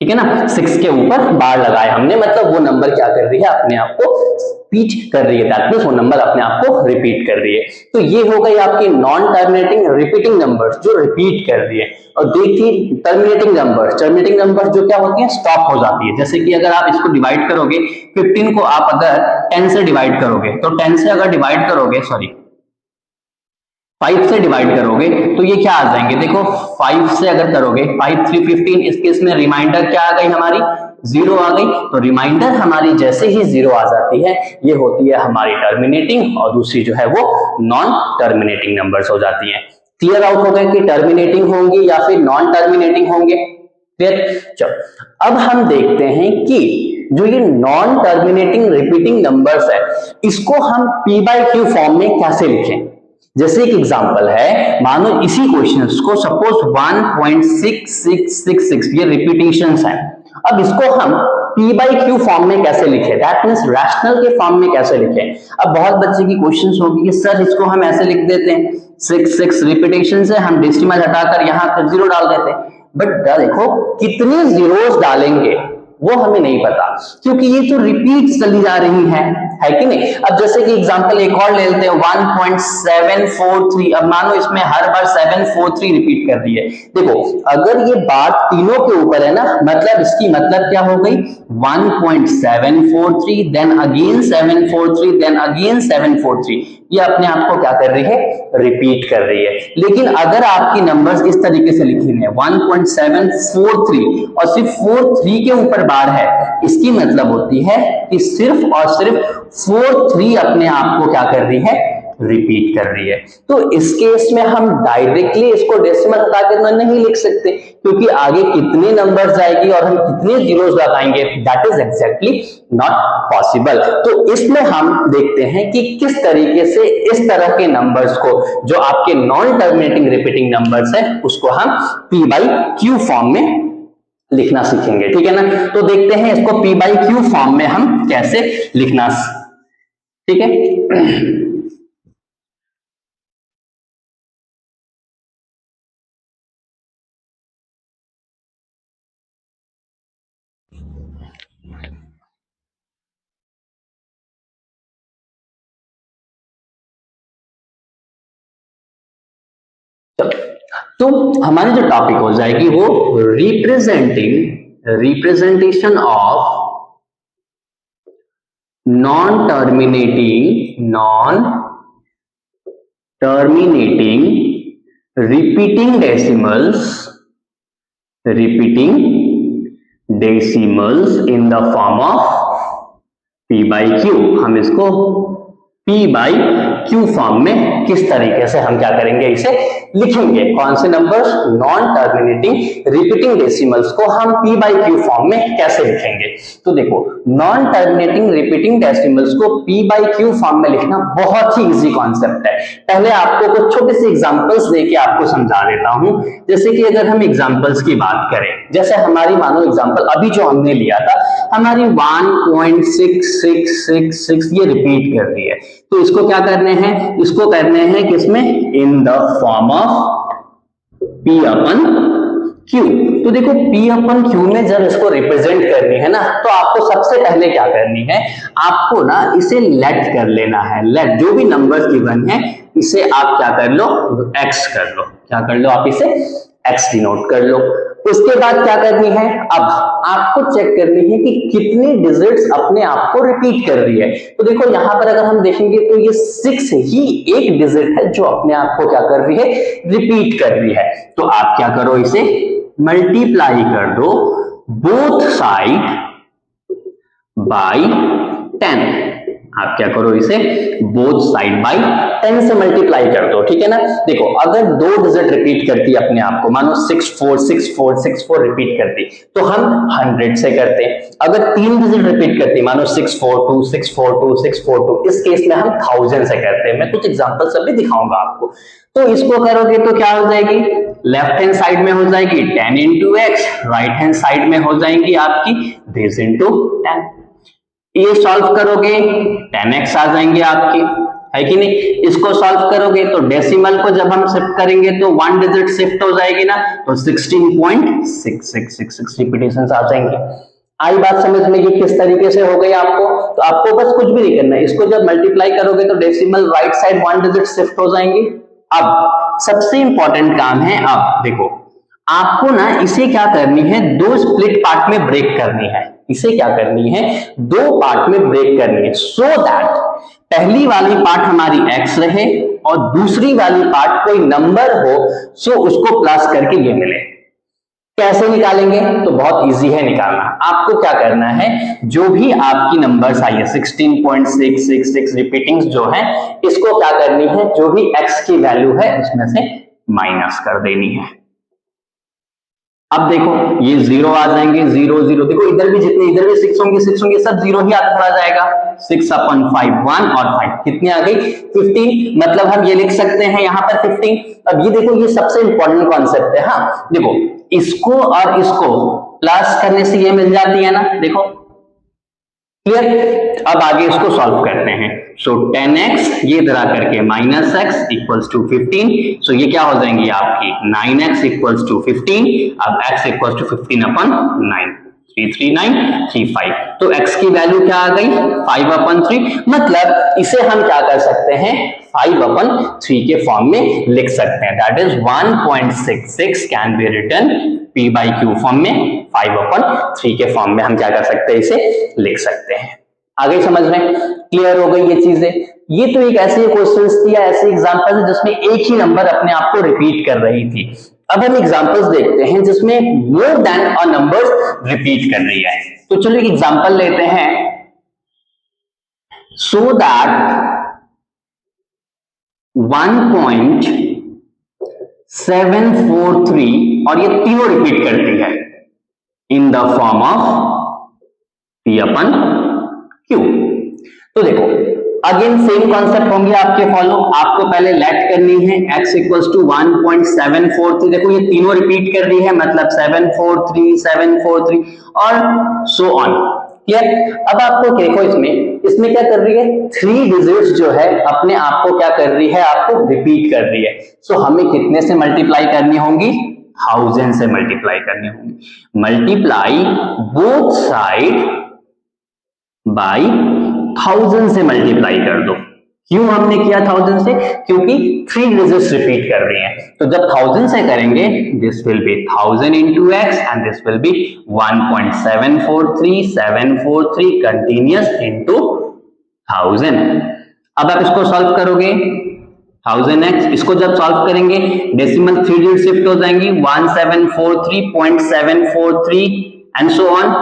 ठीक है ना, 6 के ऊपर बार लगाए हमने, मतलब वो नंबर क्या कर रही है, अपने आप को रिपीट कर रही है, दैट मींस वो नंबर अपने आप को रिपीट कर रही है। तो ये हो गई आपकी नॉन टर्मिनेटिंग रिपीटिंग नंबर्स जो रिपीट कर रही है। और देखिए टर्मिनेटिंग नंबर्स जो क्या होती है, स्टॉप हो जाती है। जैसे कि अगर आप इसको डिवाइड करोगे, 15 को आप अगर 10 से डिवाइड करोगे, तो 10 से अगर डिवाइड करोगे, सॉरी 5 से डिवाइड करोगे तो ये क्या आ जाएंगे, देखो 5 से अगर करोगे 5 3 15, इस केस में रिमाइंडर क्या आ गई हमारी, जीरो आ गई। तो रिमाइंडर हमारी जैसे ही जीरो आ जाती है, ये होती है हमारी टर्मिनेटिंग, और दूसरी जो है वो नॉन टर्मिनेटिंग नंबर्स हो जाती हैं। क्लियर आउट हो गया कि टर्मिनेटिंग होंगी या फिर नॉन टर्मिनेटिंग होंगे, क्लियर। चलो अब हम देखते हैं कि जो ये नॉन टर्मिनेटिंग रिपीटिंग नंबर्स है, इसको हम p बाई क्यू फॉर्म में कैसे लिखें। जैसे एक एग्जांपल है, मानो इसी क्वेश्चंस को सपोज 1.6666, ये रिपीटिशंस हैं। अब इसको हम p बाई क्यू फॉर्म में कैसे लिखें, दैट मींस रैशनल के फॉर्म में कैसे लिखें। अब बहुत बच्चे की क्वेश्चंस होगी कि सर इसको हम ऐसे लिख देते हैं, 6 रिपीटिशन है, हम डेसिमल हटाकर यहाँ पर जीरो डाल देते हैं। बट देखो कितने जीरोस डालेंगे वो हमें नहीं पता, क्योंकि ये तो रिपीट चली जा रही है कि नहीं। अब जैसे कि एग्जांपल एक और ले लेते हैं 1.743। अब मानो इसमें हर बार 743 रिपीट कर रही है। देखो अगर ये बात तीनों के ऊपर है ना, मतलब इसकी मतलब क्या हो गई, 1.743 देन अगेन 743 देन अगेन 743, ये अपने आप को क्या कर रही है, रिपीट कर रही है। लेकिन अगर आपकी नंबर्स इस तरीके से लिखी हुई है 1.743 और सिर्फ 43 के ऊपर बार है, इसकी मतलब होती है कि सिर्फ और सिर्फ 43 अपने आप को क्या कर रही है, रिपीट कर रही है। तो इस केस में हम डायरेक्टली इसको डेसिमल हटा के नहीं लिख सकते, क्योंकि आगे कितने नंबर जाएगी और हम कितने जीरोस लगाएंगे, that is exactly not possible. तो इसमें हम देखते हैं कि किस तरीके से इस तरह के नंबर्स को, जो आपके नॉन टर्मिनेटिंग रिपीटिंग नंबर्स है, उसको हम p बाई क्यू फॉर्म में लिखना सीखेंगे, ठीक है ना। तो देखते हैं इसको p बाई क्यू फॉर्म में हम कैसे लिखना, ठीक है। तो हमारी जो टॉपिक हो जाएगी वो representation of non terminating repeating decimals in the form of p by q। हम इसको p by q फॉर्म में किस तरीके से हम क्या करेंगे, इसे लिखेंगे। कौन से numbers? Non terminating repeating decimals को हम p by q फॉर्म में कैसे लिखेंगे? तो देखो, नॉन टर्मिनेटिंग रिपीटिंग डेसिमल्स को p by q फॉर्म में लिखना बहुत ही इजी कॉन्सेप्ट है। पहले आपको कुछ छोटे से एग्जांपल्स देके आपको समझा देता हूं। जैसे कि अगर हम एग्जांपल्स की बात करें, जैसे हमारी मानो एग्जांपल अभी जो हमने लिया था, हमारी 1.6666 ये रिपीट कर रही है, तो इसको क्या करने हैं? इसको करने हैं किसमें? इन the form of p upon q। तो देखो, p अपन q में जब इसको रिप्रेजेंट करनी है ना, तो आपको सबसे पहले क्या करनी है? आपको ना इसे लेट कर लेना है। लेट, जो भी नंबर्स गिवन है इसे आप क्या कर लो? x कर लो। क्या कर लो? आप इसे x डिनोट कर लो। उसके बाद क्या करनी है? अब आपको चेक करनी है कि कितनी डिजिट्स अपने आप को रिपीट कर रही है। तो देखो, यहां पर अगर हम देखेंगे तो ये 6 ही एक डिजिट है जो अपने आप को क्या कर रही है? रिपीट कर रही है। तो आप क्या करो? इसे मल्टीप्लाई कर दो बोथ साइड बाय 10। आप क्या करो? इसे बोथ साइड बाय 10 से मल्टीप्लाई कर दो, ठीक है ना। देखो, अगर दो डिजिट रिपीट करती अपने आप को, मानो 646464 रिपीट करती, तो हम 100 से करते। अगर तीन डिजिट रिपीट करती, मानो 642642 इस केस में हम 1000 से करते हैं। मैं कुछ एग्जांपल्स अभी दिखाऊंगा आपको। तो इसको करोगे तो क्या हो जाएगी? लेफ्ट हैंड साइड में हो जाएगी 10 into x, right hand side में हो जाएंगी आपकी this into 10। ये सॉल्व करोगे 10x आ जाएंगे आपके, है कि नहीं। इसको सॉल्व करोगे तो डेसिमल को जब हम शिफ्ट करेंगे तो 1 डिजिट शिफ्ट हो जाएगी ना, तो 16.6666 रिपीटेशंस आ जाएंगे। आई बात समझ में? ये किस तरीके से हो गई आपको? तो आपको बस कुछ भी नहीं करना है, इसको जब मल्टीप्लाई करोगे तो decimal right side 1 digit shift हो जाएंगे। अब सबसे इंपॉर्टेंट काम है, अब देखो, आपको ना इसे क्या करनी है? दो स्प्लिट पार्ट में ब्रेक करनी है। इसे क्या करनी है? दो पार्ट में ब्रेक करनी है, सो दैट पहली वाली पार्ट हमारी x रहे और दूसरी वाली पार्ट कोई नंबर हो, सो उसको प्लस करके ये मिले। कैसे निकालेंगे? तो बहुत इजी है निकालना। आपको क्या करना है? जो भी आपकी नंबर्स आई है 16.666 रिपीटिंग्स जो है, इसको क्या करनी है? जो भी x की वैल्यू है उसमें से माइनस कर देनी है। अब देखो, ये 0 आ जाएंगे, 0 0। देखो, इधर भी जितने इधर भी 6 होंगे, 6 होंगे, सब 0 ही आता चला जाएगा। 6/5 1 और 5 कितनी आ गई? 15। मतलब हम ये लिख सकते हैं यहाँ पर 15। अब ये देखो, ये सबसे इंपॉर्टेंट कॉन्सेप्ट है। हाँ देखो, इसको और इसको प्लस करने से ये मिल जाती है ना, देखो क्लियर। अब आगे इसको सॉल्व करते हैं। सो 10x ये इधर करके माइनस x इक्वल्स टू 15। सो ये क्या हो जाएंगी आपकी 9x इक्वल्स टू 15। अब x इक्वल्स टू 15/9, 33935। तो x की वैल्यू क्या आ गई? 5/3। मतलब इसे हम क्या कर सकते हैं? 5/3 के फॉर्म में लिख सकते हैं। That is 1.66 can be written p by q form में, 5/3 के फॉर्म में हम क्या कर सकते हैं? इसे लिख सकते हैं। आगे समझ में क्लियर हो गई ये चीजें। ये तो एक ऐसे क्वेश्चंस थी या ऐसे एग्जांपल है जिसमें एक ही नंबर अपने आप को रिपीट कर रही थी। अब हम एग्जांपल्स देखते हैं जिसमें more than a number repeat कर रही है। तो चलो एक एग्जांपल लेते हैं। सो दैट 1.743 और ये तीनों रिपीट करती है इन द फॉर्म ऑफ p/q। तो देखो, अगेन सेम कॉन्सेप्ट होंगे आपके फॉलो। आपको पहले लेट करनी है x इक्वल्स टू 1.743। देखो, ये तीनों रिपीट कर रही है, मतलब 743 743 और सो ऑन। क्लियर। अब आपको देखो, इसमें क्या कर रही है? 3 डिजिट्स जो है अपने आप को क्या कर रही है? आपको रिपीट कर रही है। सो हमें कितने से मल्टीप्लाई करनी होंगी? 1000 से मल्टीप्लाई करनी होंगी। मल्टीप्लाई बोथ साइड बाय 1000 से मल्टीप्लाई कर दो। क्यों हमने किया 1000 से? क्योंकि 3 डिजिट्स रिपीट कर रही हैं। तो जब 1000 से करेंगे, this will B 1000 into x and this will be 1.743 continuous into 1000। अब आप इसको सॉल्व करोगे, 1000x, इसको जब सॉल्व करेंगे डेसिमल 3 डिजिट शिफ्ट हो जाएंगी 1743.743 एंड सो ऑन।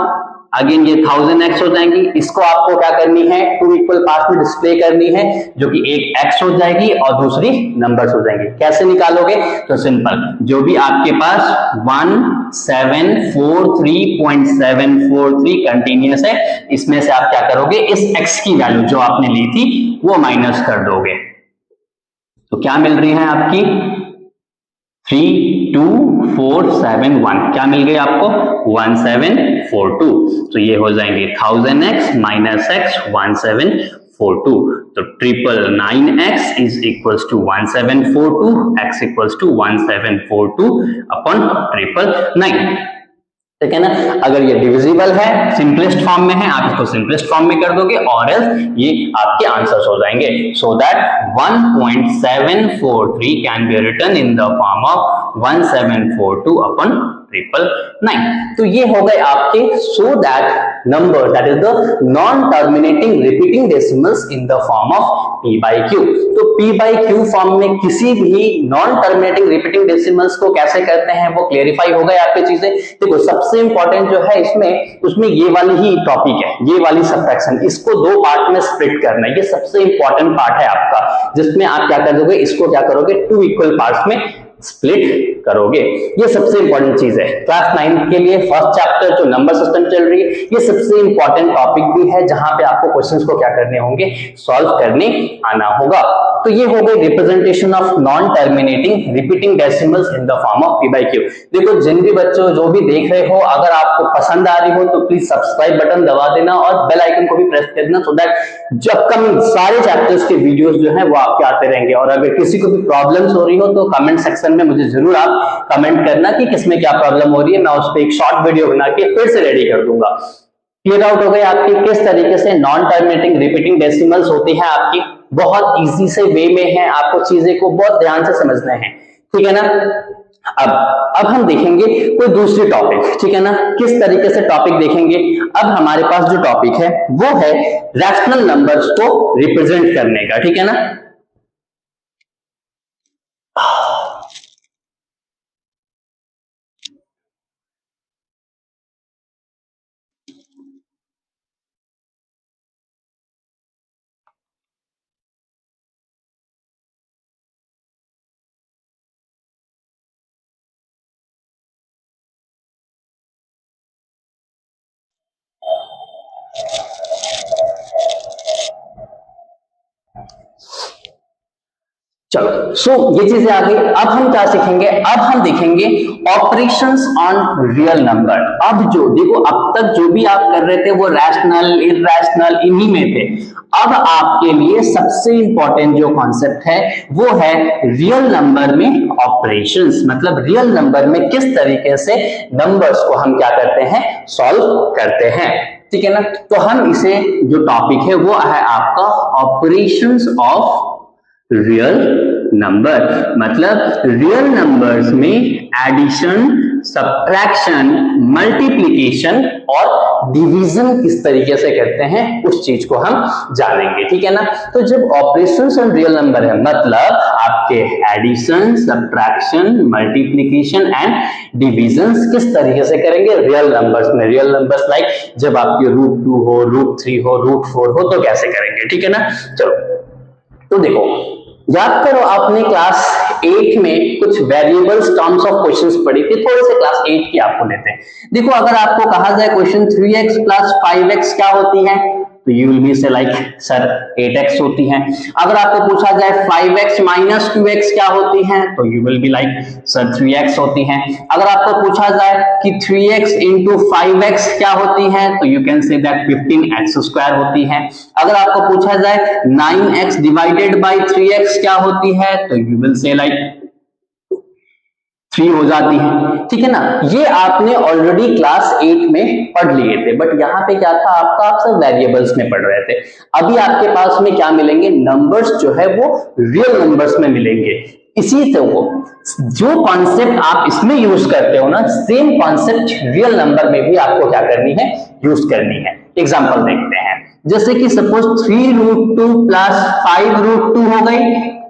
अगेन ये 1000x हो जाएंगी, इसको आपको क्या करनी है, टू इक्वल पार्ट्स में डिस्प्ले करनी है, जो कि एक x हो जाएगी और दूसरी नंबर्स हो जाएंगी। कैसे निकालोगे, तो सिंपल, जो भी आपके पास 1743.743 कंटिन्यूअस है, इसमें से आप क्या करोगे, इस x की वैल्यू जो आपने ली थी वो माइनस कर दोगे। तो क्या मिल रही है आपकी 32471, क्या मिल गई आपको 1742। तो ये हो जाएंगे 1000x माइनस x 1742। तो 999x is equals to 1742, x equals to 1742 upon 999, ठीक है ना। अगर ये डिविजिबल है, सिंपलेस्ट फॉर्म में है, आप इसको सिंपलेस्ट फॉर्म में कर दोगे और एल्स ये आपके आंसर्स हो जाएंगे। So that 1.743 can be written in the form of 1742 upon 999। तो ये हो गए आपके so that number that is the non terminating repeating decimals in the form of p by q। तो p by q फॉर्म में किसी भी non terminating repeating decimals को कैसे करते हैं वो क्लेरिफाई हो गए आपके चीजें। देखो सबसे इंपॉर्टेंट जो है उसमें ये वाली ही टॉपिक है, ये वाली सबट्रैक्शन, इसको दो पार्ट में स्प्लिट करना है, ये सबसे इंपॉर्टेंट पार्ट है आपका, जिसमें आप क्या कर दोगे, इसको क्या करोगे, टू इक्वल पार्ट्स में स्प्लिट करोगे। ये सबसे इंपॉर्टेंट चीज है क्लास 9 के लिए। फर्स्ट चैप्टर जो नंबर सिस्टम चल रही है, ये सबसे इंपॉर्टेंट टॉपिक भी है, जहां पे आपको क्वेश्चंस को क्या करने होंगे, सॉल्व करने आना होगा। तो ये हो गई representation of non terminating repeating decimals in the form of p by q। देखो जिन भी बच्चों जो भी देख रहे हो, अगर आपको पसंद आ रही हो तो प्लीज सब्सक्राइब बटन दबा देना और बेल आइकन को भी प्रेस कर देना, सो दैट जो अपकमिंग सारे चैप्टर्स के वीडियोस जो है वो आपके आते रहेंगे। और अगर किसी को भी प्रॉब्लम्स हो रही हो तो कमेंट सेक्शन में मुझे जरूर आप कमेंट करना कि किसमें क्या प्रॉब्लम हो रही है, मैं उस पर एक शॉर्ट वीडियो बना के फिर से रेडी कर दूंगा। क्लियर आउट हो गई आपकी किस तरीके से नॉन टर्मिनेटिंग रिपीटिंग डेसिमल्स होती है आपकी। बहुत इजी से वे में है, आपको चीजें को बहुत ध्यान से समझना है, ठीक है ना। अब हम देखेंगे कोई दूसरी टॉपिक, ठीक है ना, किस तरीके से टॉपिक देखेंगे। अब हमारे पास जो टॉपिक है वो है रैशनल नंबर्स को रिप्रेजेंट करने का, ठीक है ना। चलो ये चीजें आ गई। अब हम क्या सीखेंगे, अब हम देखेंगे ऑपरेशंस ऑन रियल नंबर। अब जो देखो अब तक जो भी आप कर रहे थे वो रैशनल इरैशनल इन्हीं में थे। अब आपके लिए सबसे इंपॉर्टेंट जो कॉन्सेप्ट है वो है रियल नंबर में ऑपरेशंस, मतलब रियल नंबर में किस तरीके से नंबर्स को हम क्या करते हैं, सॉल्व करते हैं, ठीक है ना। तो हम इसे जो टॉपिक है वो है आपका ऑपरेशंस ऑफ रियल नंबर, मतलब रियल नंबर्स में एडिशन, सब्ट्रैक्शन, मल्टीप्लिकेशन और डिवीजन किस तरीके से करते हैं उस चीज को हम जानेंगे, ठीक है ना। तो जब ऑपरेशंस ऑन रियल नंबर है मतलब आपके addition, subtraction, multiplication and division किस तरीके से करेंगे रियल नंबर्स में। रियल नंबर्स लाइक जब आपकी √2 हो, √3 हो, √4 हो तो कैसे करेंगे, ठीक है ना। चलो तो देखो याद करो आपने क्लास 8 में कुछ वेरिएबल्स टर्म्स ऑफ क्वेश्चंस पढ़ी थी, थोड़े से क्लास 8 की आपको लेते हैं। देखो अगर आपको कहा जाए क्वेश्चन 3x + 5x क्या होती है, तो यू विल बी से लाइक सर 8x होती है। अगर आपको पूछा जाए 5x - 2x क्या होती है, तो you will be like sir 3x होती है। अगर आपको पूछा जाए कि 3x × 5x क्या होती है, तो you can say that 15x² होती है। अगर आपको पूछा जाए 9x / 3x क्या होती है, तो यू विल से लाइक 3 हो जाती है, ठीक है ना। ये आपने ऑलरेडी क्लास 8 में पढ़ लिए थे, बट यहाँ पे क्या था आपका, आप सब वेरिएबल्स में पढ़ रहे थे। अभी आपके पास में क्या मिलेंगे, नंबर्स जो है वो रियल नंबर्स में मिलेंगे। इसी से वो जो कॉन्सेप्ट आप इसमें यूज करते हो ना, सेम कॉन्सेप्ट रियल नंबर में भी आपको क्या करनी है, यूज करनी है। एग्जांपल देखते हैं, जैसे कि सपोज 3√2 + 5√2 हो गई,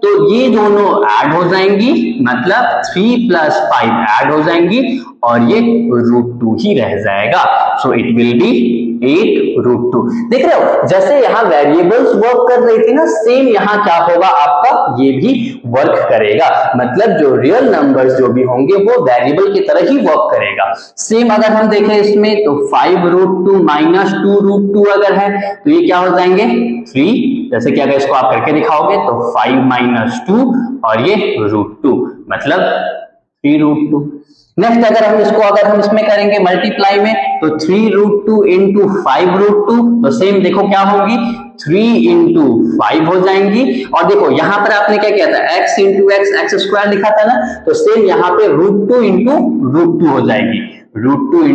तो ये दोनों ऐड हो जाएंगी, मतलब 3 + 5 ऐड हो जाएंगी और ये √2 ही रह जाएगा। So it will be 8√2। देख रहे हो जैसे यहाँ वेरिएबल्स वर्क कर रही थी ना, सेम यहाँ क्या होगा आपका, ये भी वर्क करेगा। मतलब जो रियल नंबर्स जो भी होंगे वो वेरिएबल की तरह ही वर्क करेगा। सेम अगर हम देखें इसमें तो 5√2 - 2√2 अगर है तो ये क्या हो जाएंगे 3। जैसे कि अगर इसको आप करके दिखाओगे तो 5 - 2 और ये √2 मतलब 3√2। नेक्स्ट अगर हम इसमें करेंगे मल्टीप्लाई में तो 3√2 × 5√2 तो सेम देखो क्या होगी 3 × 5 हो जाएंगी। और देखो यहाँ पर आपने क्या किया था x × x² लिखा था ना, तो सेम यहाँ पे √2 × √2 हो जाएगी, √2 ×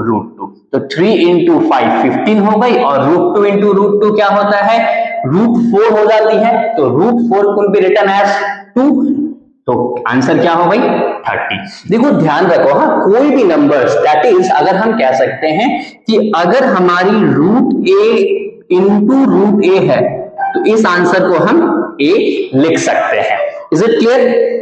√2। तो 3 × 5 15 हो गई और √2 × √2 क्या होता है √4 हो जाती है। तो √4 कुल बी रिटन एज 2, तो आंसर क्या हो गई 30। देखो ध्यान रखो, हाँ कोई भी नंबर्स दैट इज अगर हम कह सकते हैं कि अगर हमारी √a × √a है तो इस आंसर को हम a लिख सकते हैं। Is it clear?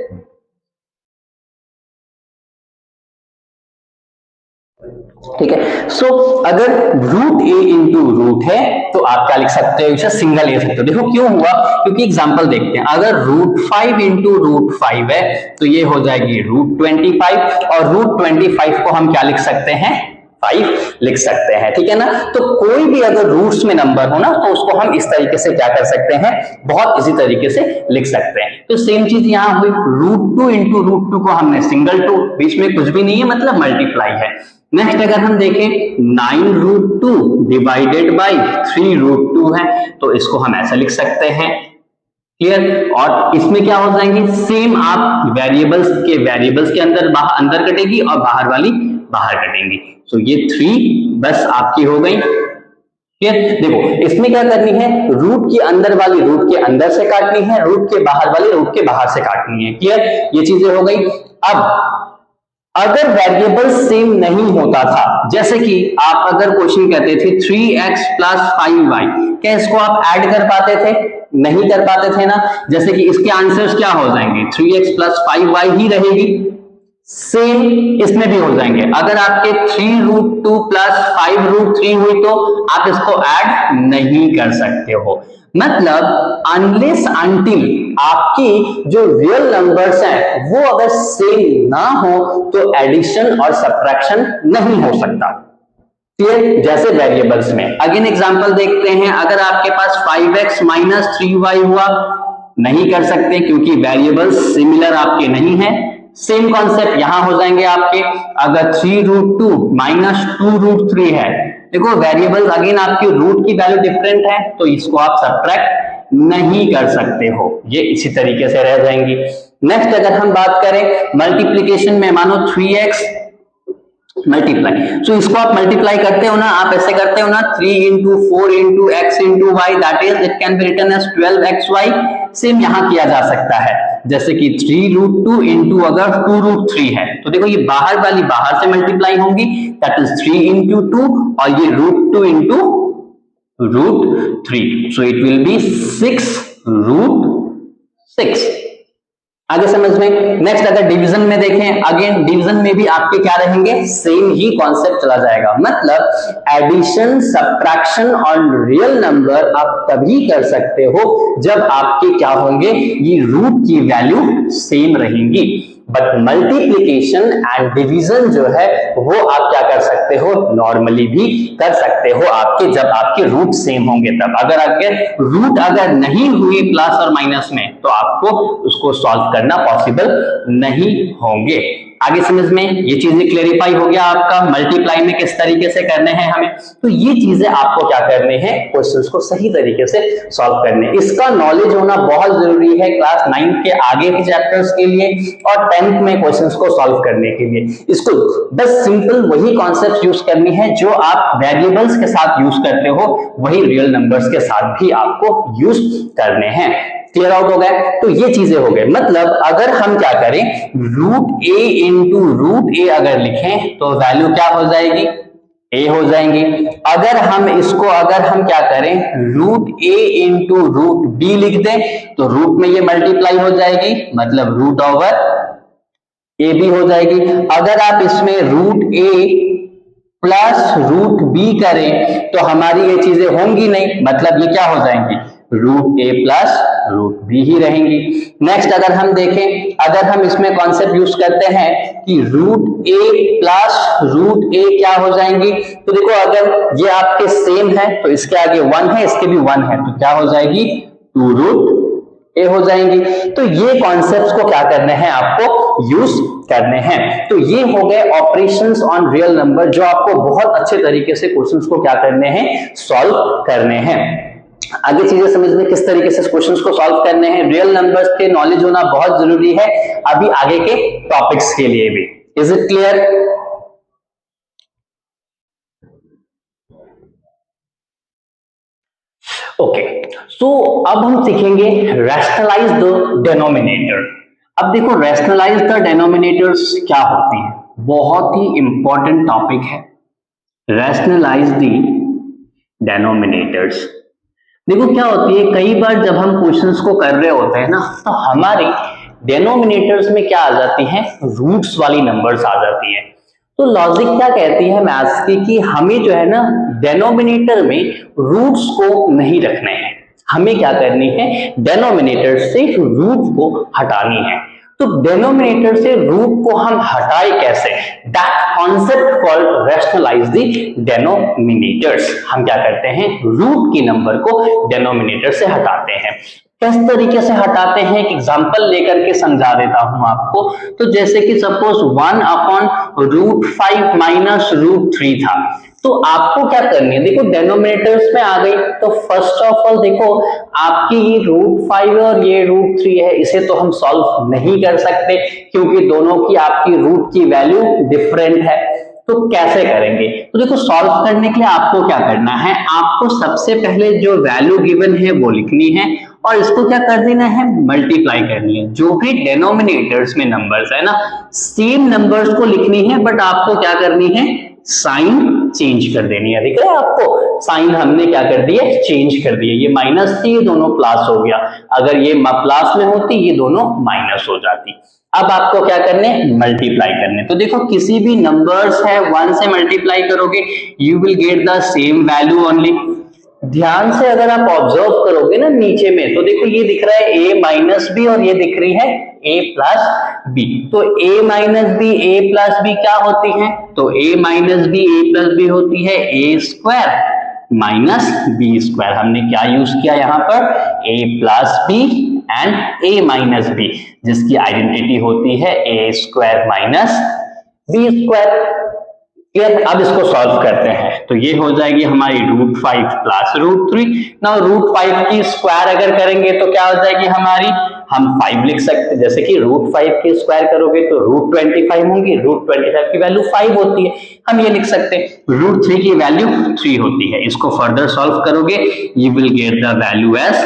ठीक है। सो अगर √a × √ है तो आप क्या लिख सकते हो, इसे सिंगल ले सकते हो। देखो क्यों हुआ, क्योंकि एग्जांपल देखते हैं। अगर √5 × √5 है तो ये हो जाएगी √25 और √25 को हम क्या लिख सकते हैं 5 लिख सकते हैं। ठीक है ना। तो कोई भी अगर रूट्स में नंबर हो ना तो उसको हम इस तरीके से क्या कर सकते हैं, बहुत इसी तरीके से लिख सकते हैं। तो सेम चीज यहाँ हुई, √2 × √2 को हमने सिंगल 2, बीच में कुछ भी नहीं है मतलब मल्टीप्लाई है। नेक्स्ट अगर हम देखें 9√2 डिवाइडेड बाई 3√2 है तो इसको हम ऐसा लिख सकते हैं। क्लियर? और इसमें क्या हो जाएंगे सेम, आप वेरिएबल्स के अंदर कटेगी और बाहर वाली बाहर कटेंगी। तो ये 3 बस आपकी हो गई। क्लियर? देखो इसमें क्या करनी है, रूट की अंदर वाली रूट के अंदर से काटनी है, रूट के बाहर वाली रूट के बाहर से काटनी है। क्लियर? ये चीजें हो गई। अब अगर वेरिएबल सेम नहीं होता था, जैसे कि आप अगर क्वेश्चन कहते थे 3x + 5y, क्या इसको आप ऐड कर पाते थे? नहीं कर पाते थे ना। जैसे कि इसके आंसर्स क्या हो जाएंगे 3x + 5y ही रहेगी। सेम इसमें भी हो जाएंगे। अगर आपके 3√2 + 5√3 हुई तो आप इसको ऐड नहीं कर सकते हो। मतलब अनलेस अनटिल आपकी जो रियल नंबर्स हैं वो अगर सेम ना हो तो एडिशन और सब्ट्रैक्शन नहीं हो सकता। क्लियर? जैसे वेरिएबल्स में अगेन एग्जांपल देखते हैं। अगर आपके पास 5x - 3y हुआ, नहीं कर सकते क्योंकि वेरिएबल्स सिमिलर आपके नहीं है। सेम कॉन्सेप्ट यहां हो जाएंगे आपके। अगर 3√2 - 2√3 है, देखो वेरिएबल्स अगेन आपकी रूट की वैल्यू डिफरेंट है तो इसको आप सब्ट्रैक्ट नहीं कर सकते हो, ये इसी तरीके से रह जाएंगी। नेक्स्ट अगर हम बात करें मल्टीप्लीकेशन में, मानो 3x मल्टीप्लाई, तो इसको आप मल्टीप्लाई करते हो ना, आप ऐसे करते हो ना 3 × 4 × x × y, that is it can be written as 12xy। Same यहां किया जा सकता है, जैसे कि 3√2 × अगर 2√3 है तो देखो ये बाहर वाली बाहर से मल्टीप्लाई होंगी, दैट इज 3 × 2 और ये √2 × √3, सो इट विल बी 6√6। आगे समझ में। नेक्स्ट अगर डिवीजन में देखें, अगेन डिवीजन में भी आपके क्या रहेंगे, सेम ही कॉन्सेप्ट चला जाएगा। मतलब एडिशन सब्ट्रैक्शन और रियल नंबर आप तभी कर सकते हो जब आपके क्या होंगे, ये रूट की वैल्यू सेम रहेंगी। बट मल्टीप्लीकेशन एंड डिवीजन जो है वो आप क्या कर सकते हो, नॉर्मली भी कर सकते हो आपके, जब आपके रूट सेम होंगे तब। अगर आपके रूट अगर नहीं हुई प्लस और माइनस में तो आपको उसको सॉल्व करना पॉसिबल नहीं होंगे। आगे समझ में ये चीजें क्लेरिफाई हो गया आपका, मल्टीप्लाई में किस तरीके से करने हैं हमें। तो ये चीजें आपको क्या करने हैं, क्वेश्चंस को सही तरीके से सॉल्व करने, इसका नॉलेज होना बहुत जरूरी है क्लास 9 के आगे के चैप्टर्स के लिए और 10th में क्वेश्चंस को सॉल्व करने के लिए। इसको बस सिंपल वही कॉन्सेप्ट यूज करनी है जो आप वेरिएबल्स के साथ यूज करते हो, वही रियल नंबर्स के साथ भी आपको यूज करने हैं। क्लियर आउट हो गया? तो ये चीजें हो गए। मतलब अगर हम क्या करें, √a × √a अगर लिखें तो वैल्यू क्या हो जाएगी, ए हो जाएंगी। अगर हम क्या करें, रूट ए इंटू रूट बी लिख दें तो रूट में ये मल्टीप्लाई हो जाएगी, मतलब रूट ओवर ए बी हो जाएगी। अगर आप इसमें रूट ए प्लस रूट बी करें तो हमारी ये चीजें होंगी नहीं, मतलब ये क्या हो जाएंगी, रूट ए प्लस रूट बी ही रहेंगी। नेक्स्ट अगर हम देखें, अगर हम इसमें कॉन्सेप्ट यूज करते हैं कि रूट ए प्लस रूट ए क्या हो जाएंगी, तो देखो अगर ये आपके सेम है तो इसके आगे 1 है, इसके भी 1 है, तो क्या हो जाएगी, 2 रूट ए हो जाएंगी। तो ये कॉन्सेप्ट्स को क्या करने हैं, आपको यूज करने हैं। तो ये हो गए ऑपरेशंस ऑन रियल नंबर, जो आपको बहुत अच्छे तरीके से क्वेश्चंस को क्या करने हैं, सॉल्व करने हैं। आगे चीजें समझने किस तरीके से क्वेश्चंस को सॉल्व करने हैं, रियल नंबर्स के नॉलेज होना बहुत जरूरी है अभी आगे के टॉपिक्स के लिए भी। Is it clear? ओके, सो अब हम सीखेंगे रैशनलाइज द डेनोमिनेटर। अब देखो रैशनलाइज द डेनोमिनेटर्स क्या होती है, बहुत ही इंपॉर्टेंट टॉपिक है रैशनलाइज द डेनोमिनेटर्स। देखो क्या होती है, कई बार जब हम क्वेश्चंस को कर रहे होते हैं ना, तो हमारे डेनोमिनेटर्स में क्या आ जाती हैं, रूट्स वाली नंबर्स आ जाती हैं। तो लॉजिक क्या कहती है मैथ्स की कि हमें जो है ना डेनोमिनेटर में रूट्स को नहीं रखने हैं, हमें क्या करनी है, डेनोमिनेटर से रूट को हटानी है। तो डेनोमिनेटर से रूट को हम हटाए कैसे, that concept called rationalize the denominators. हम क्या करते हैं, रूट की नंबर को डेनोमिनेटर से हटाते हैं। किस तरीके से हटाते हैं, एक एग्जांपल लेकर के समझा देता हूं आपको। तो जैसे कि suppose 1 upon root 5 minus root 3 था, तो आपको क्या करनी है, देखो डेनोमिनेटर्स में आ गई, तो फर्स्ट ऑफ ऑल देखो आपकी ये रूट 5 और ये रूट 3 है, इसे तो हम सॉल्व नहीं कर सकते क्योंकि दोनों की आपकी रूट की वैल्यू डिफरेंट है। तो कैसे करेंगे, तो देखो सॉल्व करने के लिए आपको क्या करना है, आपको सबसे पहले जो वैल्यू गिवन है वो लिखनी है और इसको क्या कर देना है, मल्टीप्लाई करनी है। जो भी डेनोमिनेटर्स में नंबर्स है ना, सेम नंबर्स को लिखनी है, बट आपको क्या करनी है, साइन चेंज कर देनी है। दिख रहा है आपको, साइन हमने क्या कर दिया, चेंज कर दिया। ये माइनस थी, ये दोनों प्लस हो गया, अगर ये प्लस में होती ये दोनों माइनस हो जाती। अब आपको क्या करने, मल्टीप्लाई करने। तो देखो किसी भी नंबर्स है 1 से मल्टीप्लाई करोगे you will get the same value only. ध्यान से अगर आप ऑब्जर्व करोगे ना नीचे में, तो देखो ये दिख रहा है a माइनस बी और ये दिख रही है a प्लस बी। तो a minus B a plus B क्या होती है, तो a minus B a plus b होती है a square minus B square. हमने क्या यूज किया यहाँ पर, a plus b and a minus b, जिसकी आइडेंटिटी होती है a square minus B square. अब इसको सॉल्व करते हैं, तो ये हो जाएगी हमारी root 5 plus root 3। Now root 5 की स्क्वायर अगर करेंगे तो क्या हो जाएगी हमारी, हम 5 लिख सकते हैं, जैसे कि रूट 5 की स्क्वायर करोगे तो रूट 25 होंगी, रूट 25 की वैल्यू 5 होती है, हम ये लिख सकते हैं रूट 3 की वैल्यू 3 होती है। इसको फर्दर सॉल्व करोगे you will get the value as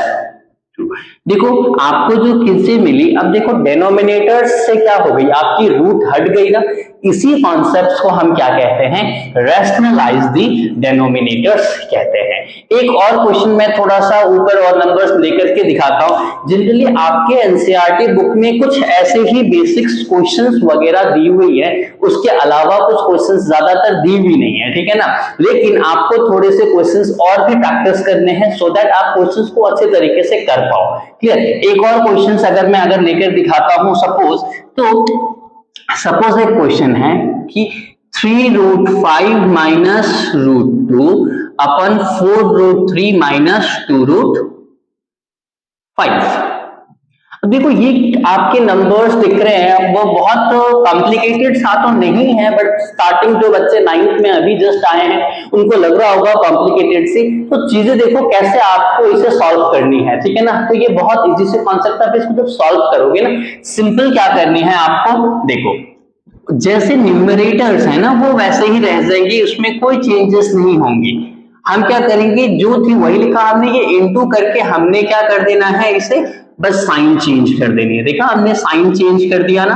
2। देखो आपको जो किससे मिली, अब देखो डेनोमिनेटर्स से क्या हो गई, आपकी रूट हट गई ना। इसी कॉन्सेप्ट को हम क्या कहते हैं, रैशनलाइज द डेनोमिनेटर्स कहते हैं। एक और क्वेश्चन मैं थोड़ा सा ऊपर और नंबर्स लेकर के दिखाता हूं। जनरली आपके एनसीईआरटी बुक में कुछ ऐसे ही बेसिक्स क्वेश्चंस वगैरह दी हुई है, उसके अलावा कुछ क्वेश्चंस ज्यादातर दी हुई नहीं है, ठीक है ना। लेकिन आपको थोड़े से क्वेश्चंस और भी प्रैक्टिस करने हैं सो दैट आप क्वेश्चंस को अच्छे तरीके से कर पाओ। क्लियर। एक और क्वेश्चंस अगर लेकर दिखाता हूं, सपोज एक क्वेश्चन है कि 3 रूट 5 माइनस रूट 2 अपन 4 रूट 3 माइनस 2 रूट 5। देखो ये आपके नंबर्स दिख रहे हैं, वो बहुत कॉम्प्लिकेटेड सा तो नहीं है, बट स्टार्टिंग जो बच्चे 9th में अभी जस्ट आए हैं उनको लग रहा होगा कॉम्प्लिकेटेड सी। तो चीजें देखो कैसे आपको इसे सॉल्व करनी है, ठीक है ना। तो ये बहुत इजी से कॉन्सेप्ट है, इसको जब सॉल्व करोगे ना, सिंपल क्या करनी है आपको, देखो जैसे न्यूमरेटर्स है ना वो वैसे ही रह जाएंगी, उसमें कोई चेंजेस नहीं होंगी। हम क्या करेंगे, जो थी वही लिखा हमने, ये इनटू करके हमने क्या कर देना है, इसे बस साइन चेंज कर देनी है। देखा हमने साइन चेंज कर दिया ना,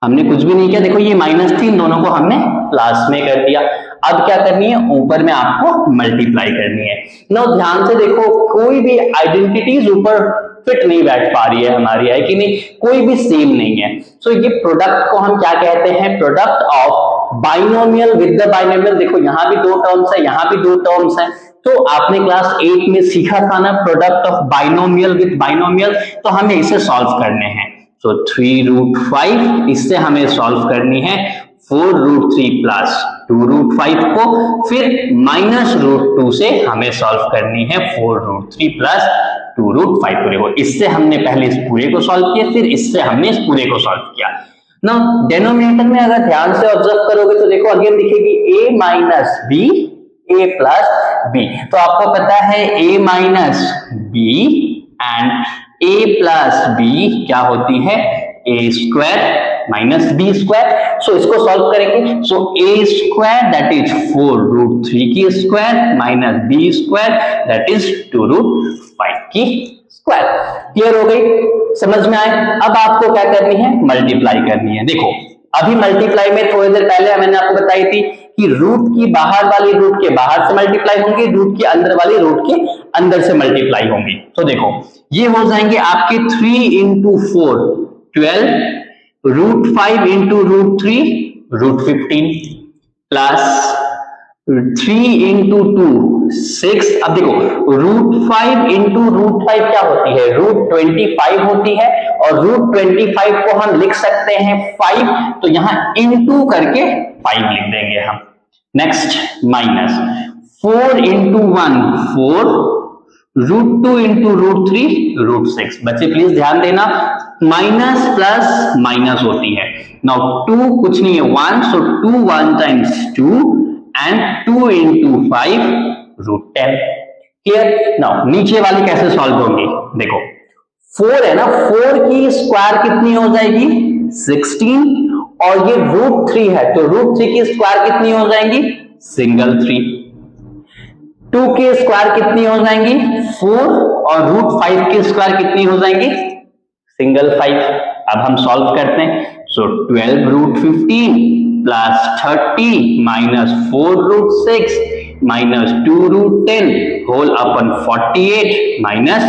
हमने कुछ भी नहीं किया। देखो ये माइनस थी, इन दोनों को हमने प्लस में कर दिया। अब क्या करनी है, ऊपर में आपको मल्टीप्लाई करनी है। ना ध्यान से देखो, कोई भी आइडेंटिटीज ऊपर फिट नहीं बैठ पा रही है हमारी, है कि नहीं, कोई भी सेम नहीं है। सो ये प्रोडक्ट को हम क्या कहते हैं, product of binomial with the binomial. देखो यहाँ भी दो टर्म्स है, यहाँ भी दो टर्म्स है, तो आपने क्लास 8 में सीखा था ना product of binomial with binomial, तो हमें इसे सॉल्व करने हैं। तो 3√5 इससे हमें सॉल्व करनी है 4√3 प्लस 2√5 को, फिर -√2 से हमें सॉल्व करनी है 4√3 प्लस 2√5 पूरे को। इससे हमने पहले इस पूरे को सॉल्व किया, फिर इससे हमने इस पूरे को सॉल्व किया ना। डेनोमिनेटर में अगर ध्यान से ऑब्जर्व करोगे तो देखो अगेन दिखेगी a minus B a plus B. तो आपको पता है a minus B and a plus B क्या होती है, a square minus B square. So इसको सॉल्व करेंगे, so a square that is 4√3 की square minus B square that is 2√5 की स्क्वायर। क्लियर हो गई, समझ में आए। अब आपको क्या करनी है, मल्टीप्लाई करनी है। देखो अभी मल्टीप्लाई में थोड़ी देर पहले मैंने आपको बताई थी कि रूट की बाहर वाली रूट के बाहर से मल्टीप्लाई होंगी, रूट के अंदर वाली रूट के अंदर से मल्टीप्लाई होंगी। तो देखो ये हो जाएंगे आपके 3 इंटू 4 12, √5 इंटू √3 √15 प्लस 3 इंटू 2 6। अब देखो √5 इंटू √5 क्या होती है, √25 होती है, और √25 को हम लिख सकते हैं 5, तो यहां इंटू करके 5 लिख देंगे हम। Next minus 4 into 1 4, √2 into √3 √6। बच्चे प्लीज ध्यान देना, माइनस प्लस माइनस होती है। नाउ 2 कुछ नहीं है 1, सो 2 1 times 2 and 2 into 5 √10। Clear. Now नीचे वाली कैसे सॉल्व होंगी, देखो 4 है ना, 4 की स्क्वायर कितनी हो जाएगी 16, और ये √3 है तो √3 की स्क्वायर कितनी हो जाएंगी सिंगल 3। 2 की स्क्वायर कितनी हो जाएंगी 4, और √5 की स्क्वायर कितनी हो जाएंगी सिंगल 5। अब हम सॉल्व करते हैं, so 12√15 plus 30 minus 4√6 minus 2√10 whole upon 48 minus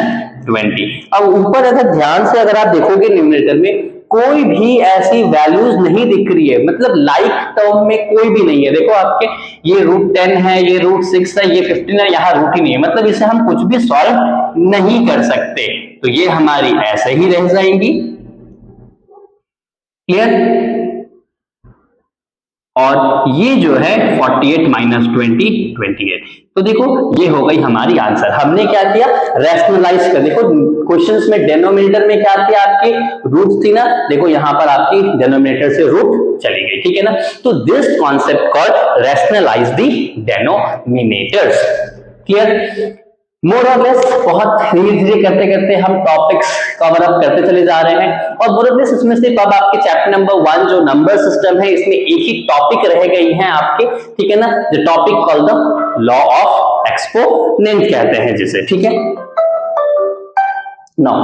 20। अब ऊपर अगर ध्यान से अगर आप देखोगे न्यूमरेटर में कोई भी ऐसी वैल्यूज नहीं दिख रही है, मतलब लाइक टर्म में कोई भी नहीं है। देखो आपके ये √10 है, ये √6 है, ये 15 है, यहाँ रूट ही नहीं है, मतलब इसे हम कुछ भी सॉल्व नहीं कर सकते, तो ये हमारी ऐसे ही रह जाएंगी। क्लियर। और ये जो है 48 माइनस 20 28। तो देखो ये हो गई हमारी आंसर। हमने क्या किया, रैशनलाइज कर। देखो क्वेश्चंस में डेनोमिनेटर में क्या थी आपकी रूट थी ना, देखो यहां पर आपकी डेनोमिनेटर से रूट चली गई, ठीक है ना। तो this concept called rationalize the denominators. Clear. More or less बहुत धीरे धीरे करते करते हम टॉपिक्स कवर अप करते चले जा रहे हैं, और मोर और लेस इसमें से अब आपके चैप्टर नंबर 1 जो नंबर सिस्टम है, इसमें एक ही टॉपिक रह गई है आपके, ठीक है ना, जो topic called the law of exponent कहते हैं जिसे, ठीक है। नाउ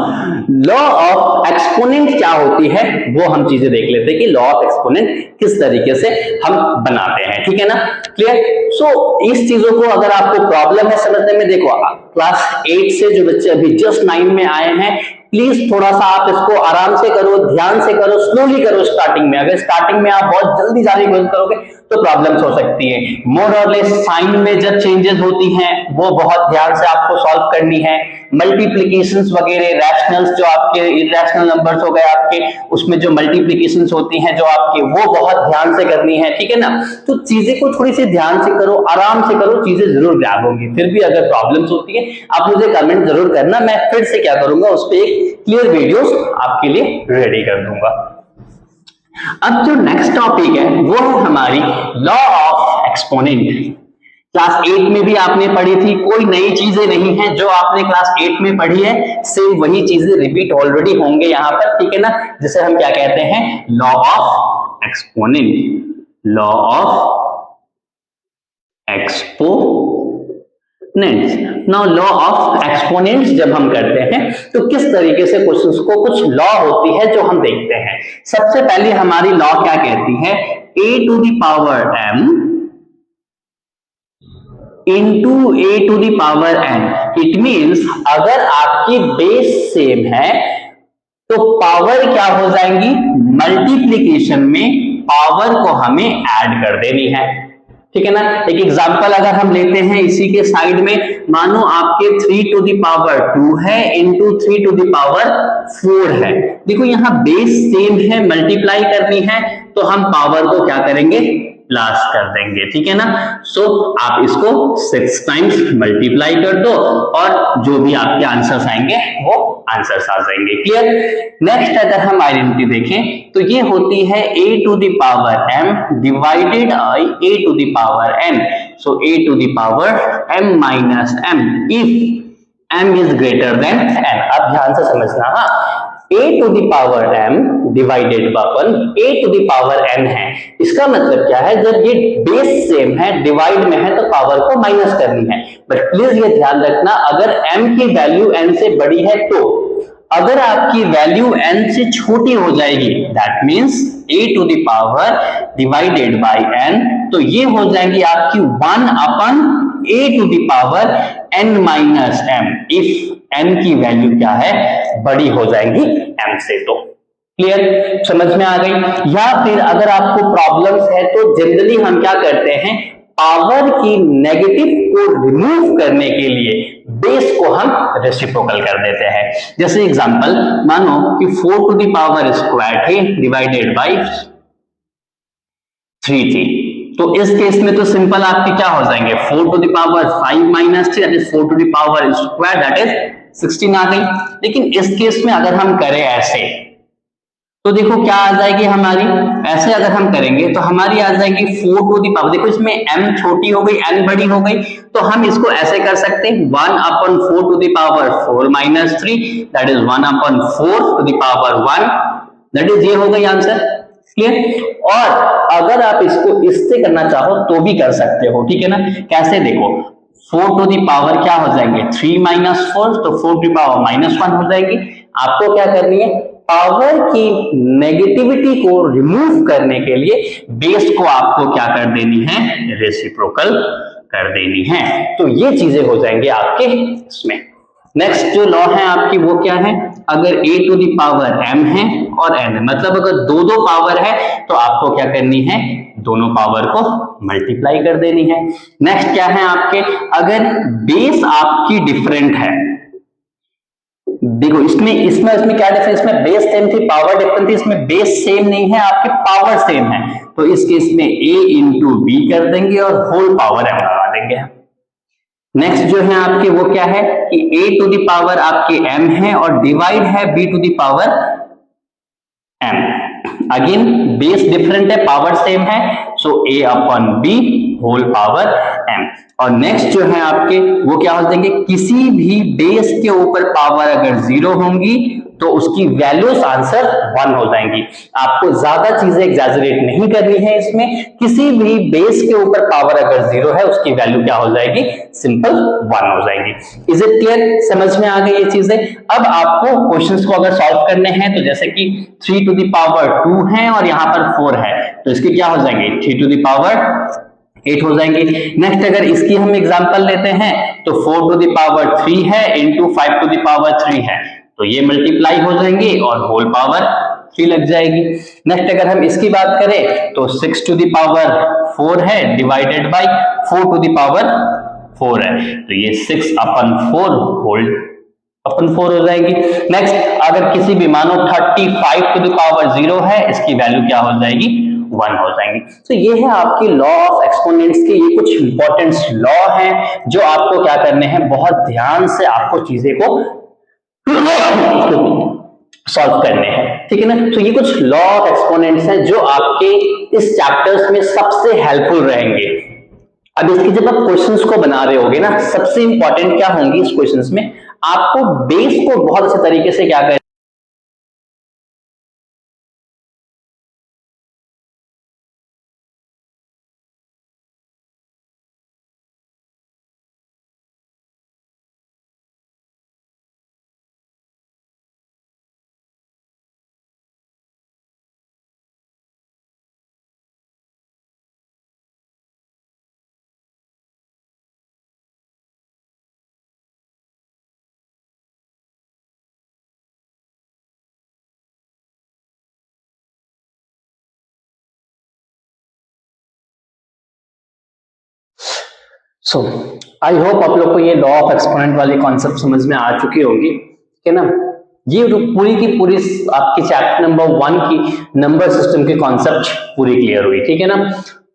लॉ ऑफ एक्सपोनेंट क्या होती है वो हम चीजें देख लेते हैं कि लॉ ऑफ एक्सपोनेंट किस तरीके से हम बनाते हैं, ठीक है ना। क्लियर। सो इस चीजों को अगर आपको प्रॉब्लम है समझने में, देखो क्लास 8 से जो बच्चे अभी जस्ट 9 में आए हैं, प्लीज थोड़ा सा आप इसको आराम से करो, ध्यान से करो, स्लोली करो स्टार्टिंग में। अगर स्टार्टिंग में आप बहुत जल्दी जाने की कोशिश करोगे तो प्रॉब्लम्स हो सकती है। मोर और लेस साइन में जब चेंजेस होती हैं वो बहुत ध्यान से आपको सॉल्व करनी है। मल्टीप्लिकेशंस वगैरह, रैशनल्स जो आपके इरैशनल नंबर्स हो गए आपके, उसमें जो मल्टीप्लिकेशंस होती हैं जो आपके, वो बहुत ध्यान से करनी है, ठीक है ना। तो चीजें को थोड़ी सी ध्यान से करो, आराम से करो, चीजें जरूर ग्रैब होंगी। फिर भी अगर प्रॉब्लम्स होती है आप मुझे कमेंट जरूर करना, मैं फिर से क्या करूंगा उस पर एक क्लियर वीडियोस आपके लिए रेडी कर दूंगा। अब जो नेक्स्ट टॉपिक है वो है हमारी लॉ ऑफ एक्सपोनेंट। क्लास 8 में भी आपने पढ़ी थी, कोई नई चीजें नहीं है, जो आपने क्लास 8 में पढ़ी है सेम वही चीजें रिपीट ऑलरेडी होंगे यहाँ पर, ठीक है ना, जिसे हम क्या कहते हैं law of exponent. Law of exponents. Now law of exponents जब हम करते हैं तो किस तरीके से क्वेश्चंस को कुछ लॉ होती है जो हम देखते हैं। सबसे पहले हमारी लॉ क्या कहती है, a to the power m into a to the power n. It means अगर आपकी बेस सेम है तो पावर क्या हो जाएंगी, मल्टीप्लीकेशन में पावर को हमें ऐड कर देनी है, ठीक है ना। एक एग्जांपल अगर हम लेते हैं इसी के साइड में, मानो आपके 3 टू द पावर 2 है इंटू 3 टू द पावर 4 है। देखो यहाँ बेस सेम है, मल्टीप्लाई करनी है तो हम पावर को क्या करेंगे, प्लस कर देंगे, ठीक है ना। सो आप इसको 6 टाइम्स मल्टीप्लाई कर दो और जो भी आपके आंसर्स आएंगे वो आंसर्स आ जाएंगे। क्लियर। नेक्स्ट अगर हम आइडेंटिटी देखें तो ये होती है a to the power m divided by a to the power n। So a to the power m minus m if m is greater than n। अब ध्यान से समझना, हाँ, a to the power m divided upon a to the power n है। इसका मतलब क्या है, जब ये बेस सेम है, डिवाइड में है, तो पावर को माइनस करनी है। बट प्लीज ये ध्यान रखना, अगर m की वैल्यू n से बड़ी है तो, अगर आपकी वैल्यू n से छोटी हो जाएगी that means a to the power divided by n, तो ये हो जाएगी आपकी 1 upon a to the power n minus m if n की वैल्यू क्या है, बड़ी हो जाएगी m से। तो क्लियर, समझ में आ गई। या फिर अगर आपको प्रॉब्लम्स है तो जनरली हम क्या करते हैं, पावर की नेगेटिव को रिमूव करने के लिए बेस को हम रेसिप्रोकल कर देते हैं। जैसे एग्जांपल, मानो कि 4 टू द पावर स्क्वायर थे डिवाइडेड बाय 3 थी, तो इस केस में तो सिंपल आपके क्या हो जाएंगे, 4 to the power 5 minus 3 that is 4 to the power square that is 16 आ गई। लेकिन इस केस में अगर हम करें ऐसे तो देखो क्या आ जाएगी हमारी, ऐसे अगर हम करेंगे तो हमारी आ जाएगी 4 टू दी पावर, देखो इसमें m छोटी हो गई n बड़ी हो गई, तो हम इसको ऐसे कर सकते हैं 1 upon 4 to the power 4 minus 3 that is 1 upon 4 to the power 1, that is ये हो गई आंसर। क्लियर। और अगर आप इसको इससे करना चाहो तो भी कर सकते हो, ठीक है ना। कैसे, देखो 4 टू दी पावर क्या हो जाएंगे 3 माइनस 4, तो 4 टू दी पावर माइनस 1 हो जाएगी। आपको क्या करनी है, पावर की नेगेटिविटी को रिमूव करने के लिए बेस को आपको क्या कर देनी है, रेसिप्रोकल कर देनी है। तो ये चीजें हो जाएंगे आपके इसमें। नेक्स्ट जो लॉ है आपकी वो क्या है, अगर a to the power m है और n है, मतलब अगर दो दो पावर है तो आपको क्या करनी है, दोनों पावर को मल्टीप्लाई कर देनी है। नेक्स्ट क्या है आपके, अगर बेस आपकी डिफरेंट है, देखो इसमें इसमें इसमें क्या डिफरेंस, इसमें बेस सेम थी पावर डिफरेंट थी, इसमें बेस सेम नहीं है, आपके पावर सेम है, तो इस केस में a इंटू बी कर देंगे और होल पावर m लगा देंगे। नेक्स्ट जो है आपके वो क्या है कि a टू द पावर आपके m है और डिवाइड है b to the power m। Again base different है, पावर सेम है, so a upon b whole power m। और नेक्स्ट जो है आपके वो क्या हो जाएंगे, किसी भी बेस के ऊपर पावर अगर 0 होंगी तो उसकी वैल्यूज आंसर 1 हो जाएंगी। आपको ज्यादा चीजें एग्जैजरेट नहीं करनी है इसमें, किसी भी बेस के ऊपर पावर अगर 0 है उसकी वैल्यू क्या हो जाएगी, सिंपल 1 हो जाएगी। इज इट क्लियर, समझ में आ गई ये चीजें। अब आपको क्वेश्चंस को अगर सॉल्व करने हैं तो जैसे कि 3 टू द पावर 2 है और यहाँ पर 4 है, तो इसके क्या हो जाएंगे 3 टू द पावर 8 हो जाएंगे। नेक्स्ट अगर इसकी हम एग्जांपल लेते हैं तो 4 टू द पावर 3 है इंटू 5 टू द पावर 3 है, तो ये मल्टीप्लाई हो जाएंगे और होल पावर 3 लग जाएगी। नेक्स्ट अगर हम इसकी बात करें तो 6 टू द पावर 4 है divided by 4 to the power 4 है, तो ये 6 अपन 4 होल अपन 4 हो जाएगी। नेक्स्ट अगर किसी भी मानो 35 टू द पावर 0 है, इसकी वैल्यू क्या हो जाएगी 1 हो जाएंगी। तो ये है आपकी लॉ ऑफ एक्सपोनेंट्स के, ये कुछ इंपॉर्टेंट लॉ हैं जो आपको क्या करने हैं, बहुत ध्यान से आपको चीजें को सॉल्व करने हैं, ठीक है ना। तो ये कुछ लॉ ऑफ एक्सपोनेंट्स हैं जो आपके इस चैप्टर्स में सबसे हेल्पफुल रहेंगे। अब इसके जब आप क्वेश्चंस को बना रहे होगे ना, सबसे इंपॉर्टेंट क्या होंगी इस क्वेश्चंस में, आपको बेस को बहुत अच्छे तरीके से क्या करना सो आई होप आप लोग को ये लॉ ऑफ एक्सपोनेंट वाली कॉन्सेप्ट समझ में आ चुकी होगी, ठीक है ना। ये पूरी की पूरी आपकी चैप्टर नंबर 1 की नंबर सिस्टम की कॉन्सेप्ट पूरी क्लियर हुई, ठीक है ना।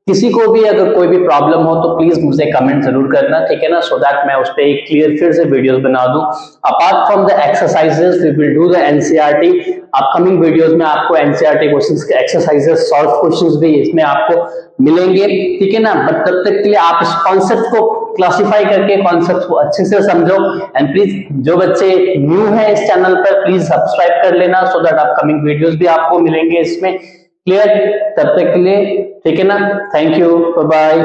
किसी को भी अगर कोई भी प्रॉब्लम हो तो प्लीज मुझे कमेंट जरूर करना, ठीक है ना, सो दैट मैं उस पर एक क्लियर फिर से वीडियोस बना दूं। Apart from the exercises we will do the NCERT. Upcoming videos में आपको एनसीईआरटी क्वेश्चंस के एक्सरसाइजेस, सॉल्व क्वेश्चंस भी इसमें आपको मिलेंगे, ठीक है ना। बट तब तक के लिए आप इस कॉन्सेप्ट को क्लासिफाई करके कॉन्सेप्ट को अच्छे से समझो। एंड प्लीज जो बच्चे न्यू है इस चैनल पर प्लीज सब्सक्राइब कर लेना, सो दैट अपकमिंग वीडियोस भी आपको मिलेंगे इसमें। क्लियर? तब तक के लिए ठीक है ना, थैंक यू, बाय बाय।